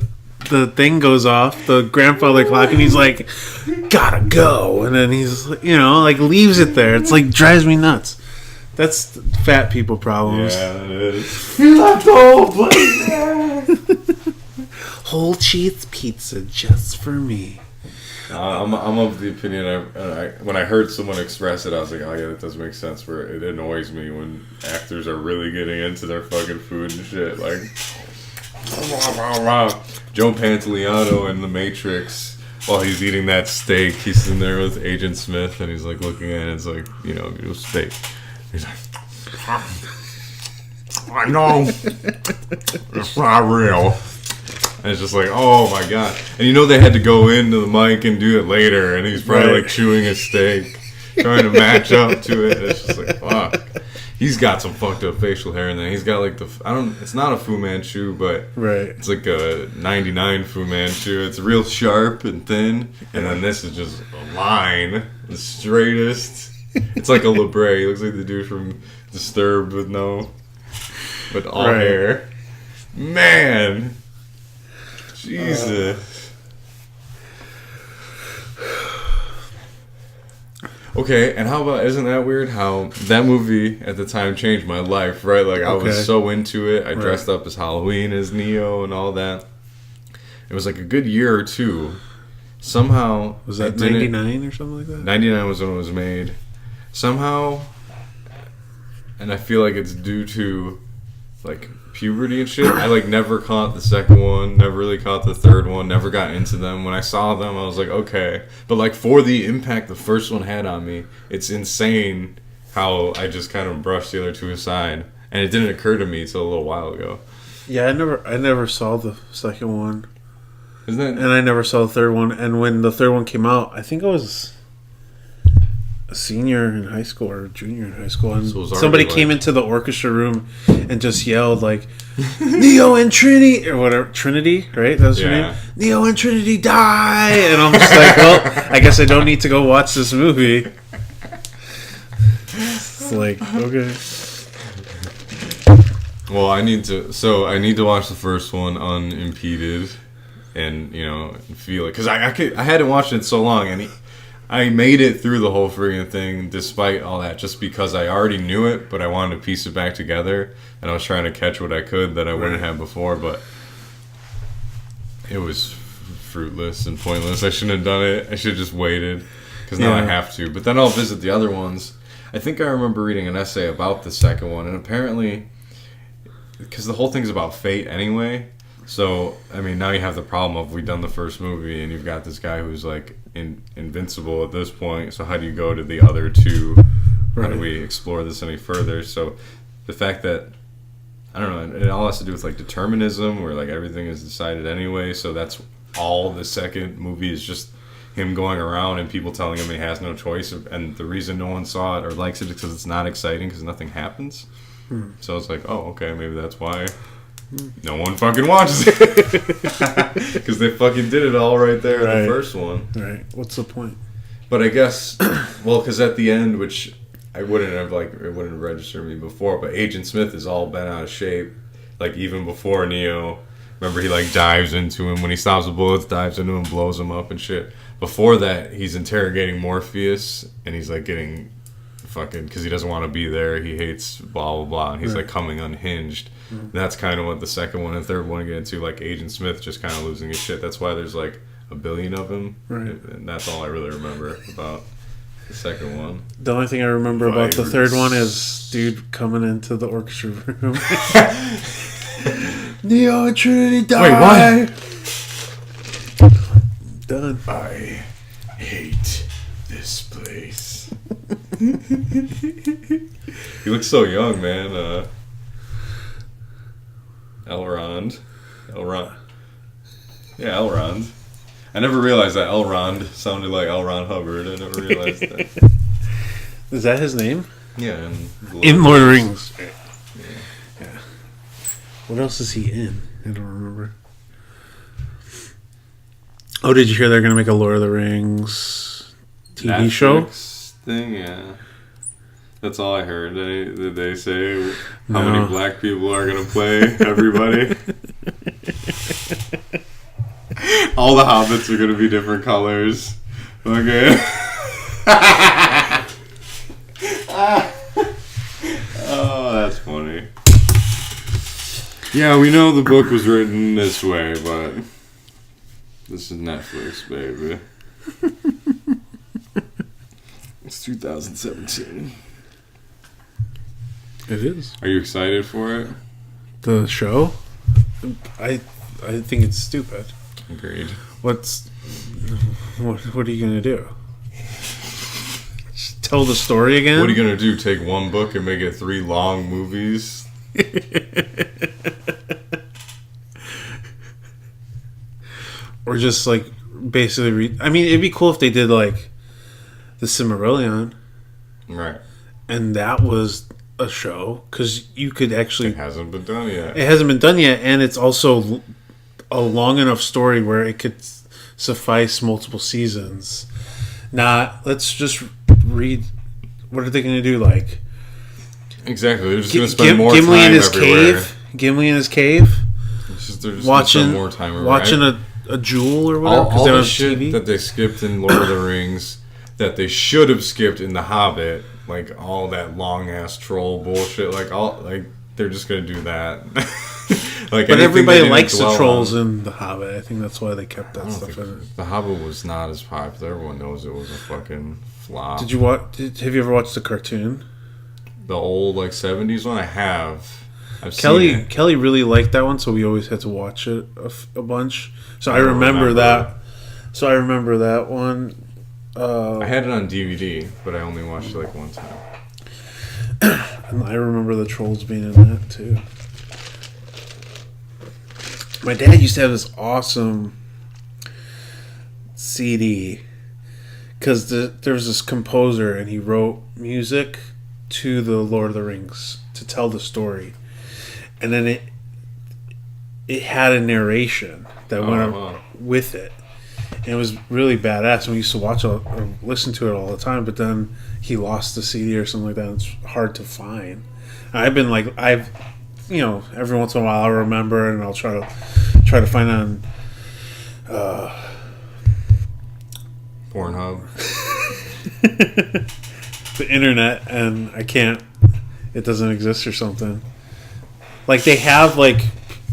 thing goes off, the grandfather clock, and he's like, gotta go, and then he's leaves it there. It's like drives me nuts. That's fat people problems. Yeah, it is. You left the whole place there. Whole cheese pizza just for me. I'm of the opinion. When I heard someone express it, I was like, oh yeah, that does make sense. Where it annoys me when actors are really getting into their fucking food and shit. Like Joe Pantoliano in The Matrix, while he's eating that steak, he's sitting there with Agent Smith, and he's like looking at it. It's like, steak. He's like, I know it's not real. And it's just like, oh my god. And they had to go into the mic and do it later, and he's probably like chewing his steak, trying to match up to it. It's just like, fuck. He's got some fucked up facial hair, and then he's got like it's not a Fu Manchu, but it's like a 99 Fu Manchu. It's real sharp and thin, and then this is just a line, the straightest. It's like a LeBray. He looks like the dude from Disturbed with all hair. Man. Jesus. Okay, and how about, isn't that weird how that movie at the time changed my life, right? Like, I was so into it. I dressed up as Halloween as Neo and all that. It was like a good year or two. Somehow... Was that 99 or something like that? 99 was when it was made. Somehow, and I feel like it's due to, like, puberty and shit, I never caught the second one, never really caught the third one, never got into them. When I saw them, I was like, okay. But for the impact the first one had on me, it's insane how I just kind of brushed the other two aside, and it didn't occur to me until a little while ago. Yeah, I never saw the second one. Isn't that? And I never saw the third one. And when the third one came out, I think I was a senior in high school or a junior in high school, and So it was somebody already came into the orchestra room and just yelled like, "Neo and Trinity," or whatever. Trinity, right? That was her name. Neo and Trinity die, and I'm just like, well, I guess I don't need to go watch this movie. It's like, okay. Well, I need to watch the first one unimpeded, and feel it, because I hadn't watched it in so long, and I made it through the whole freaking thing despite all that, just because I already knew it, but I wanted to piece it back together, and I was trying to catch what I could that I wouldn't have before, but it was fruitless and pointless. I shouldn't have done it. I should have just waited, because now I have to. But then I'll visit the other ones. I think I remember reading an essay about the second one, and apparently, because the whole thing's about fate anyway, so, I mean, now you have the problem of we've done the first movie, and you've got this guy who's, like, invincible at this point, so how do you go to the other two? How do we explore this any further? So, the fact that, I don't know, it all has to do with, like, determinism, where, like, everything is decided anyway, so that's all the second movie is, just him going around and people telling him he has no choice, and the reason no one saw it or likes it is because it's not exciting, because nothing happens. So it's like, oh, okay, maybe that's why no one fucking watches it. Because they fucking did it all right there in the first one. Right. What's the point? But I guess, well, because at the end, which it wouldn't have registered me before, but Agent Smith is all bent out of shape, like even before Neo. Remember, he like dives into him when he stops the bullets, dives into him, blows him up and shit. Before that, he's interrogating Morpheus, and he's like getting fucking, because he doesn't want to be there, he hates blah blah blah, and he's like coming unhinged. That's kind of what the second one and third one get into, like Agent Smith just kind of losing his shit. That's why there's like a billion of him, and that's all I really remember about the second one. The only thing I remember about the third one is dude coming into the orchestra room. Neo and Trinity die. Wait, what? Done. I hate this place. He looks so young, man. Elrond. Yeah, Elrond. I never realized that Elrond sounded like L. Ron Hubbard. I never realized that. Is that his name? Yeah, in Lord of the Rings. Yeah. What else is he in? I don't remember. Oh, did you hear they're going to make a Lord of the Rings TV show? Thing, yeah. That's all I heard. Did they say how many black people are going to play everybody? All the hobbits are going to be different colors. Okay. Oh, that's funny. Yeah, we know the book was written this way, but this is Netflix, baby. It's 2017. It is. Are you excited for it? The show? I think it's stupid. Agreed. What are you gonna do? Just tell the story again? What are you gonna do? Take one book and make it 3 long movies? Or just like basically read. I mean, it'd be cool if they did like the Silmarillion, right? And that was a show, because you could actually. It hasn't been done yet. It hasn't been done yet, and it's also a long enough story where it could suffice multiple seasons. Let's just read. What are they going to do? Like, exactly, they're just going to spend more Gimli time in his everywhere. cave. Gimli in his cave. They're just watching more time everywhere. Watching a jewel or whatever. All the shit TV? That they skipped in Lord of the Rings, that they should have skipped in The Hobbit, like all that long ass troll bullshit. They're just going to do that. But everybody likes the trolls in The Hobbit. I think that's why they kept that stuff in it. The Hobbit was not as popular. Everyone knows it was a fucking flop. Did you watch? Have you ever watched the cartoon? The old 70s one? I have. Kelly really liked that one, so we always had to watch it a bunch. So I remember that. So I remember that one. I had it on DVD, but I only watched it one time. And I remember the trolls being in that too. My dad used to have this awesome CD, because there was this composer and he wrote music to the Lord of the Rings to tell the story, and then it had a narration that went with it. And it was really badass. We used to watch or listen to it all the time, but then he lost the CD or something like that. And it's hard to find. I've every once in a while I'll remember and I'll try to find on Pornhub, the internet, and I can't. It doesn't exist or something. Like they have like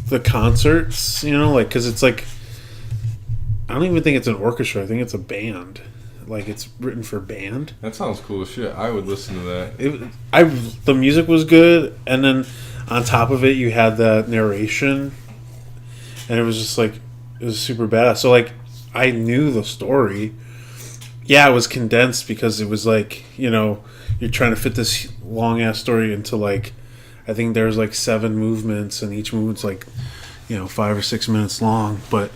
the concerts, because it's like I don't even think it's an orchestra. I think it's a band. Like it's written for band. That sounds cool as shit. I would listen to that. The music was good, and then on top of it, you had the narration, and it was just like it was super badass. So like I knew the story. Yeah, it was condensed because it was like you're trying to fit this long ass story into like I think there's like 7 movements, and each movement's like 5 or 6 minutes long, but.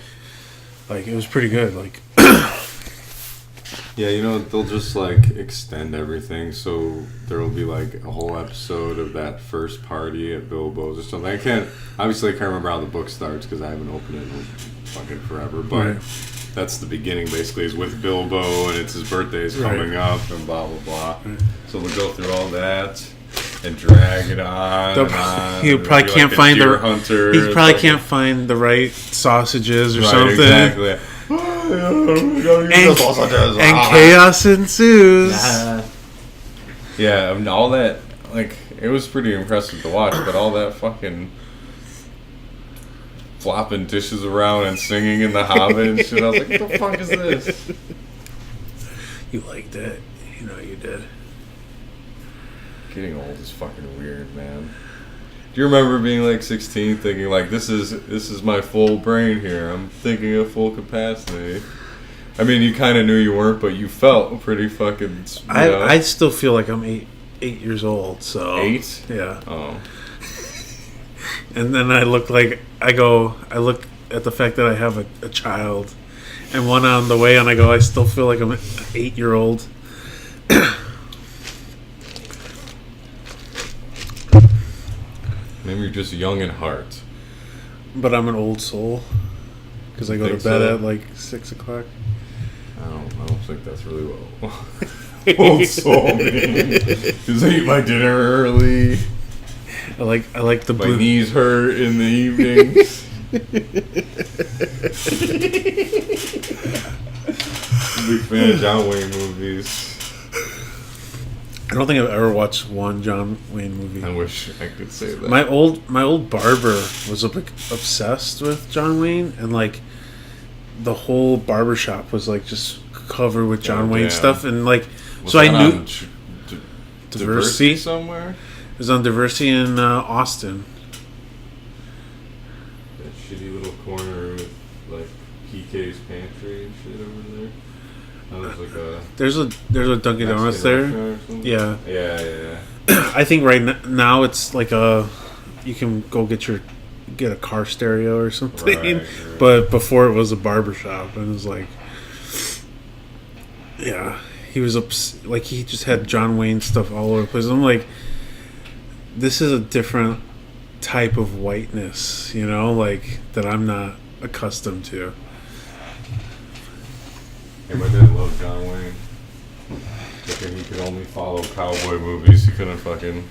Like, it was pretty good, like... Yeah, they'll just, like, extend everything, so there will be, like, a whole episode of that first party at Bilbo's or something. I can't remember how the book starts, because I haven't opened it in fucking forever, but that's the beginning, basically, is with Bilbo, and it's his birthday is coming up, and blah, blah, blah. Right. So we'll go through all that... and drag it on. He probably can't find can't find the right sausages or something. Exactly. and chaos ensues. Yeah, all that, like, it was pretty impressive to watch, but all that fucking flopping dishes around and singing in the Hobbit and shit, I was like, what the fuck is this? You liked it. You did. Getting old is fucking weird, man. Do you remember being like 16, thinking like this is my full brain here? I'm thinking at full capacity. I mean, you kind of knew you weren't, but you felt pretty fucking. I still feel like I'm eight years old. So 8? Yeah. Oh. And then I look at the fact that I have a child, and one on the way, and I go, I still feel like I'm an 8-year-old. Maybe you're just young in heart. But I'm an old soul. Because I go to bed at like 6 o'clock. I don't think that's really what old soul means. Because I eat my dinner early. I like the my knees hurt in the evenings. Big fan of John Wayne movies. I don't think I've ever watched one John Wayne movie. I wish I could say that. My old barber was like obsessed with John Wayne, and like the whole barber shop was like just covered with John Wayne stuff, and like was so I knew Diversity somewhere. It was on Diversity in Austin. That shitty little corner with like PK's Pantry and shit over there. That was like there's a Dunkin' Donuts there. Yeah. Yeah. I think right now it's like you can go get a car stereo or something. Right. But before it was a barber shop, and it was like, yeah, he was like he just had John Wayne stuff all over the place. I'm like, this is a different type of whiteness, like that I'm not accustomed to. Yeah, my dad loved John Wayne. Thinking he could only follow cowboy movies. He couldn't fucking...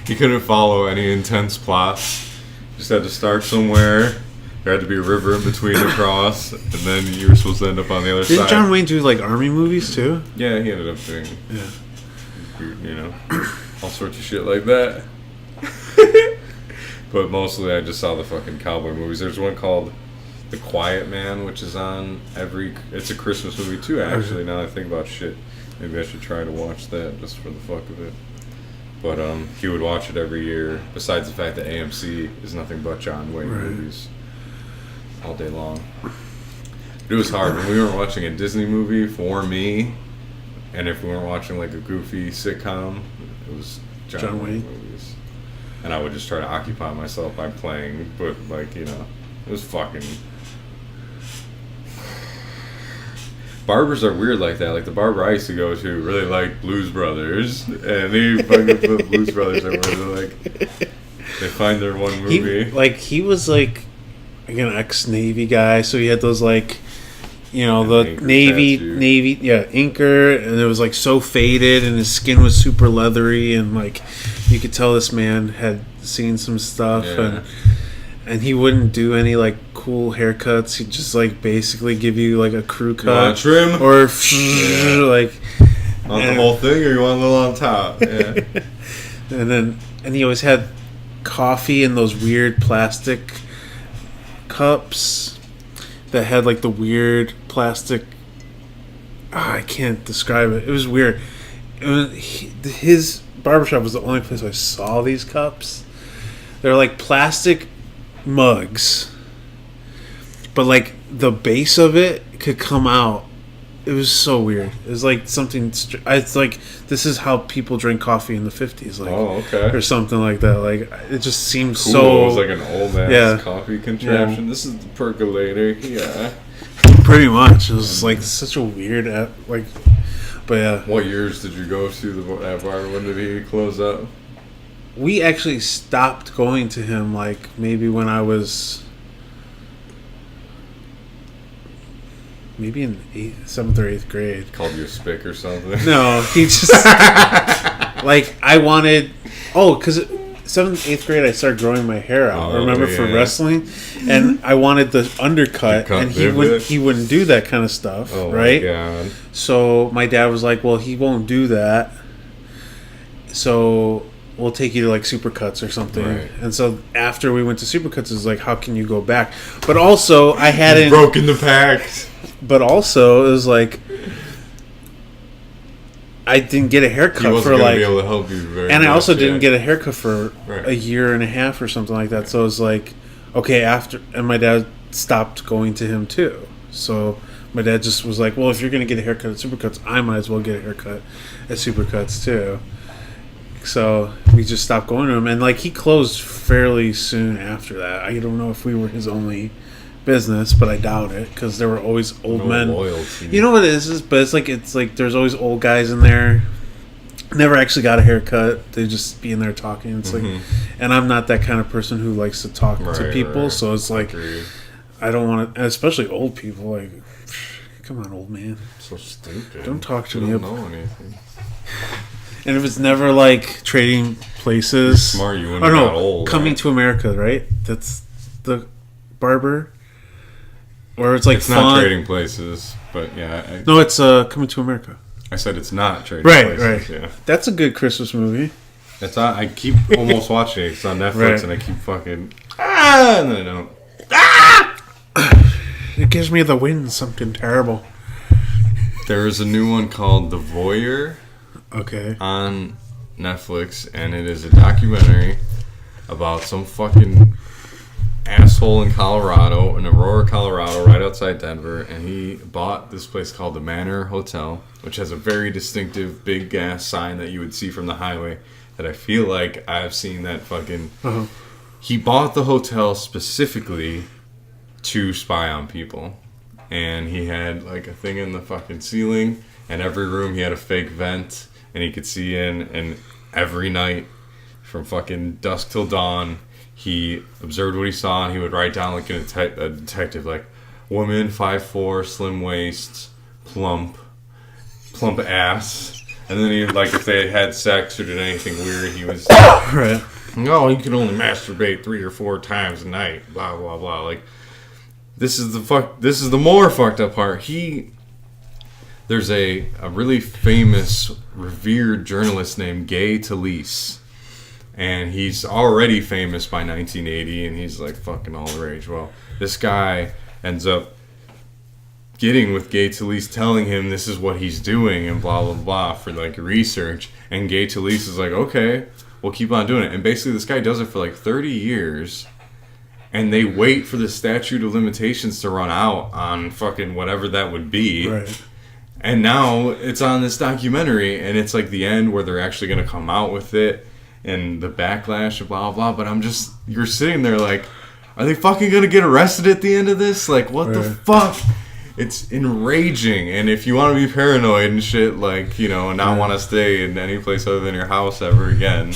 he couldn't follow any intense plots. Just had to start somewhere. There had to be a river in between to cross, and then you were supposed to end up on the other side. Didn't John Wayne do, like, army movies, too? Yeah, he ended up doing... weird, all sorts of shit like that. But mostly I just saw the fucking cowboy movies. There's one called... The Quiet Man, which is on it's a Christmas movie too, actually, now that I think about shit. Maybe I should try to watch that just for the fuck of it. But he would watch it every year, besides the fact that AMC is nothing but John Wayne movies all day long. It was hard when we weren't watching a Disney movie for me, and if we weren't watching like a goofy sitcom, it was John Wayne movies. And I would just try to occupy myself by playing, but like, it was fucking... barbers are weird like that. Like the barber I used to go to really liked Blues Brothers, and they fucking put Blues Brothers everywhere. They're like, they find their one movie. He was like an ex-Navy guy, so he had those like, you know, the Navy, inker, and it was like so faded, and his skin was super leathery, and like you could tell this man had seen some stuff, and he wouldn't do any like cool haircuts. He'd just like basically give you like a crew cut, you want trim, or like want the whole thing, or you want a little on top. Yeah. and he always had coffee in those weird plastic cups that had like the weird plastic. I can't describe it. It was weird. His barbershop was the only place I saw these cups. They're like plastic mugs, but like the base of it could come out. It was so weird. It was like something. It's like this is how people drink coffee in the 50s, like, or something like that. Like it just seems cool. so. It was like an old ass coffee contraption. Yeah. This is the percolator. Yeah, pretty much. It was like such a weird like. But yeah. What years did you go to that bar? When did he close up? We actually stopped going to him like maybe when I was maybe in 7th or 8th grade. Called you a spick or something? No, he just like I wanted. Because 7th, 8th grade I started growing my hair out. Remember for wrestling, and I wanted the undercut, and he wouldn't do that kind of stuff, right? My God. So my dad was like, "Well, he won't do that. So we'll take you to like Supercuts or something." Right. And so after we went to Supercuts, it was like, how can you go back? But also I hadn't broken the pact. But also it was like I didn't get a haircut he wasn't for gonna like be able to help you very and much, I also didn't get a haircut for right. a year and a half or something like that. So it was like, okay, after, and my dad stopped going to him too. So my dad just was like, well, if you're gonna get a haircut at Supercuts, I might as well get a haircut at Supercuts too. So we just stopped going to him, and like he closed fairly soon after that. I don't know if we were his only business, but I doubt it, because there were always old men. Loyalty. You know what it is? But it's like there's always old guys in there. Never actually got a haircut. They just be in there talking. It's like, and I'm not that kind of person who likes to talk to people. Right. So it's like, I don't want to, especially old people. Like, come on, old man. So stupid. Don't talk to me. Don't know anything. And if it's never like Trading Places, you're smart. You wouldn't got old. Coming to America, right? That's the barber. Or it's like it's not Trading Places, but yeah. No, it's Coming to America. I said it's not Trading Places. Right. Yeah. That's a good Christmas movie. It's on, I keep almost watching it. It's on Netflix, and I keep fucking and then I don't. It gives me the wind, something terrible. There is a new one called The Voyeur. Okay. On Netflix, and it is a documentary about some fucking asshole in Colorado, in Aurora, Colorado, right outside Denver, and he bought this place called the Manor Hotel, which has a very distinctive big ass sign that you would see from the highway that I feel like I've seen that fucking... He bought the hotel specifically to spy on people, and he had like a thing in the fucking ceiling, and every room he had a fake vent, and he could see in, and every night from fucking dusk till dawn, he observed what he saw, and he would write down like a detective, like, woman, 5'4", slim waist, plump ass, and then he, like, if they had sex or did anything weird, he was right. No, he could only masturbate 3 or 4 times a night, blah blah blah. Like, this is the more fucked up part. There's a really famous, revered journalist named Gay Talese. And he's already famous by 1980, and he's like fucking all the rage. Well, this guy ends up getting with Gay Talese, telling him this is what he's doing, and blah, blah, blah, for like research. And Gay Talese is like, okay, we'll keep on doing it. And basically this guy does it for like 30 years. And they wait for the statute of limitations to run out on fucking whatever that would be. Right. And now it's on this documentary, and it's like the end where they're actually going to come out with it, and the backlash and blah, blah, but you're sitting there like, are they fucking going to get arrested at the end of this? Like, what the fuck it's enraging. And if you want to be paranoid and shit, like, you know, and not want to stay in any place other than your house ever again,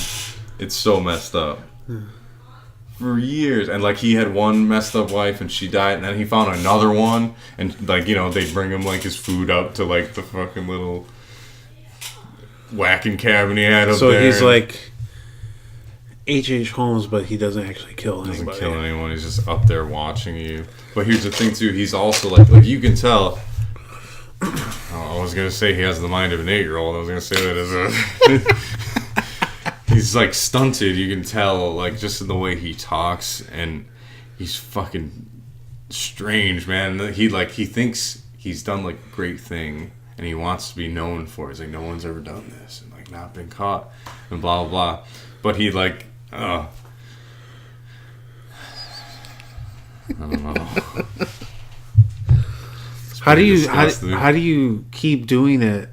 it's so messed up. For years. And, like, he had one messed up wife and she died, and then he found another one, and, like, you know, they'd bring him, like, his food up to, like, the fucking little whacking cabin he had up there. So he's like H.H. Holmes, but he doesn't actually kill anybody. Doesn't kill anyone. He's just up there watching you. But here's the thing, too. He's also, like you can tell. I was going to say he has the mind of an 8-year-old. I was going to say that as a... He's, like, stunted. You can tell, like, just in the way he talks. And he's fucking strange, man. He thinks he's done, like, a great thing. And he wants to be known for it. He's like, no one's ever done this. And, like, not been caught. And blah, blah, blah. But he, like... I don't know. How do you keep doing it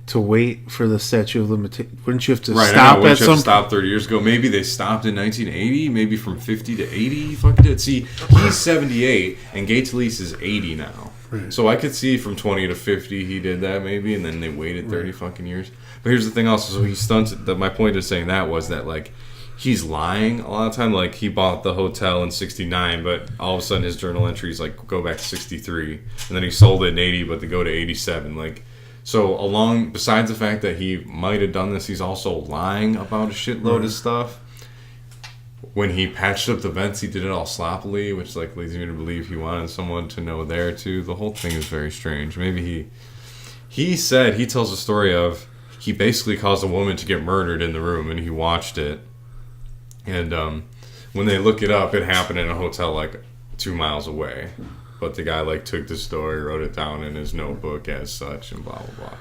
to wait for the statute of limitations? Wouldn't you have to stop at some... Stop 30 years ago. Maybe they stopped in 1980. Maybe from 50 to 80. Fuck it. See, he's 78 and Gates Lease is 80 now. Right. So I could see from 20 to 50 he did that maybe, and then they waited 30 fucking years. But here's the thing also. So he stunted... My point of saying that was that, like, he's lying a lot of time. Like, he bought the hotel in 69, but all of a sudden his journal entries, like, go back to 63. And then he sold it in 80, but they go to 87. Like, so besides the fact that he might have done this, he's also lying about a shitload of stuff. When he patched up the vents, he did it all sloppily, which, like, leads me to believe he wanted someone to know there, too. The whole thing is very strange. Maybe he tells a story of, he basically caused a woman to get murdered in the room, and he watched it. And when they look it up, it happened in a hotel like 2 miles away. But the guy, like, took the story, wrote it down in his notebook as such, and blah, blah, blah.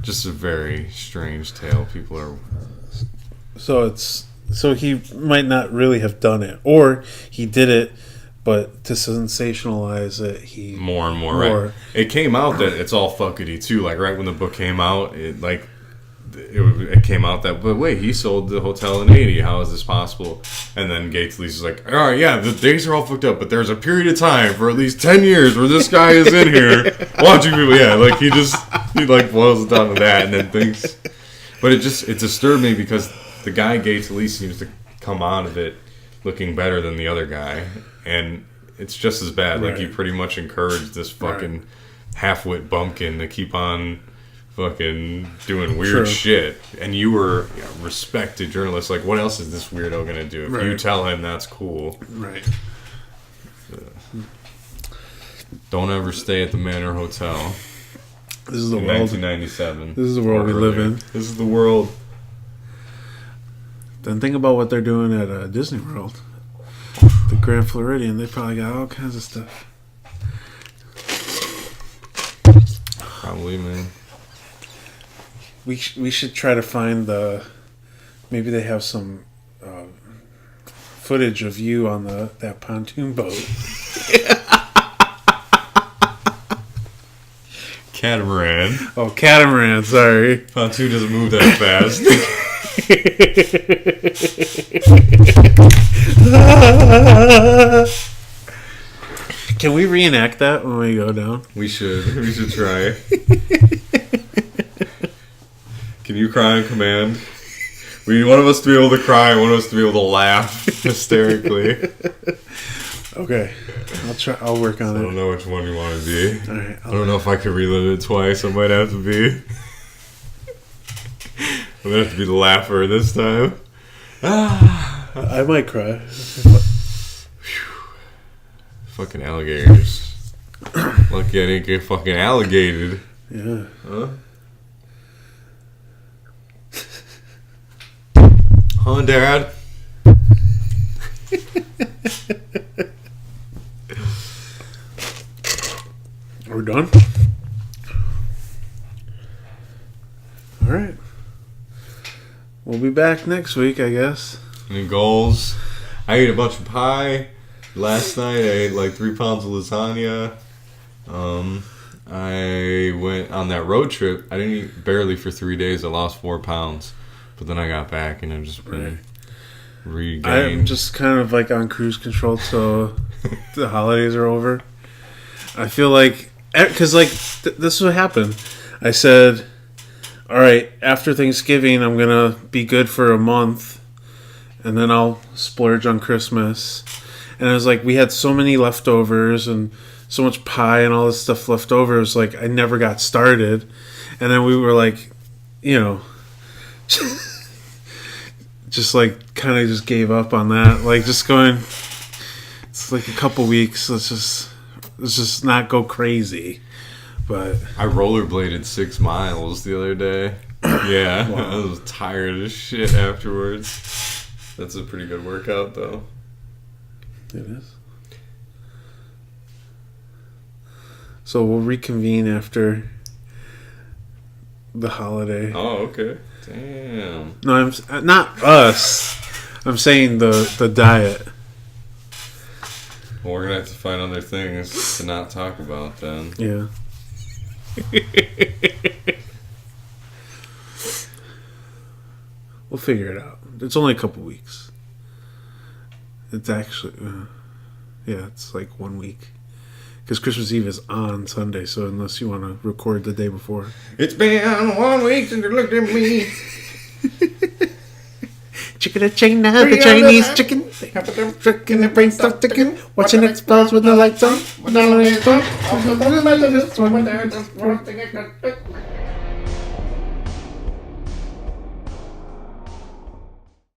Just a very strange tale. People are... So he might not really have done it. Or he did it, but to sensationalize it, he... More and more, right. It came out that it's all fuckity, too. Like, right when the book came out, it came out that, but wait, he sold the hotel in 80. How is this possible? And then Gates Lease is like, all right, yeah, the dates are all fucked up, but there's a period of time for at least 10 years where this guy is in here watching people. Yeah, like, he boils it down to that and then thinks. But it disturbed me because the guy Gates Lease seems to come out of it looking better than the other guy. And it's just as bad. Like, he pretty much encouraged this fucking half-wit bumpkin to keep on fucking doing weird shit, and you were a respected journalist. Like, what else is this weirdo gonna do? If you tell him that's cool, right? Don't ever stay at the Manor Hotel. This is the world. 1997. This is the world we live in. This is the world. Then think about what they're doing at Disney World, the Grand Floridian. They probably got all kinds of stuff. Probably, man. We should try to find maybe they have some footage of you on that pontoon boat. Catamaran. Oh, catamaran, sorry. Pontoon doesn't move that fast. Can we reenact that when we go down? We should try. Can you cry on command? We need one of us to be able to cry, one of us to be able to laugh hysterically. Okay, I'll work on it. I don't know which one you want to be. All right, I don't know if I could relive it twice. I might have to be. I'm gonna have to be the laugher this time. I might cry. Fucking alligators. Lucky I didn't get fucking alligated. Yeah. Huh? Huh, Dad? We're done? Alright. We'll be back next week, I guess. Any goals? I ate a bunch of pie. Last night I ate like 3 pounds of lasagna. I went on that road trip. I didn't eat barely for 3 days. I lost 4 pounds. But then I got back and I've just been regained. I'm just kind of like on cruise control till the holidays are over. I feel like, because like this is what happened. I said, all right, after Thanksgiving, I'm gonna be good for a month, and then I'll splurge on Christmas. And it was like we had so many leftovers and so much pie and all this stuff left over. It was like I never got started, and then we were like, you know, just like kind of just gave up on that. Like just going, it's like a couple weeks. Let's just not go crazy. But I rollerbladed 6 miles the other day. Yeah, Wow. I was tired as shit afterwards. That's a pretty good workout, though. it is. So we'll reconvene after the holiday. Oh, okay. Damn. No, I'm not us. I'm saying the diet. Well, we're gonna have to find other things to not talk about then. Yeah. We'll figure it out. It's only a couple weeks. It's actually, yeah, it's like 1 week. Because Christmas Eve is on Sunday, so unless you want to record the day before. It's been 1 week since you looked at me. Chicken and China, the Chinese chicken. Chicken and brain stuff chicken. Watching it explode with the lights on.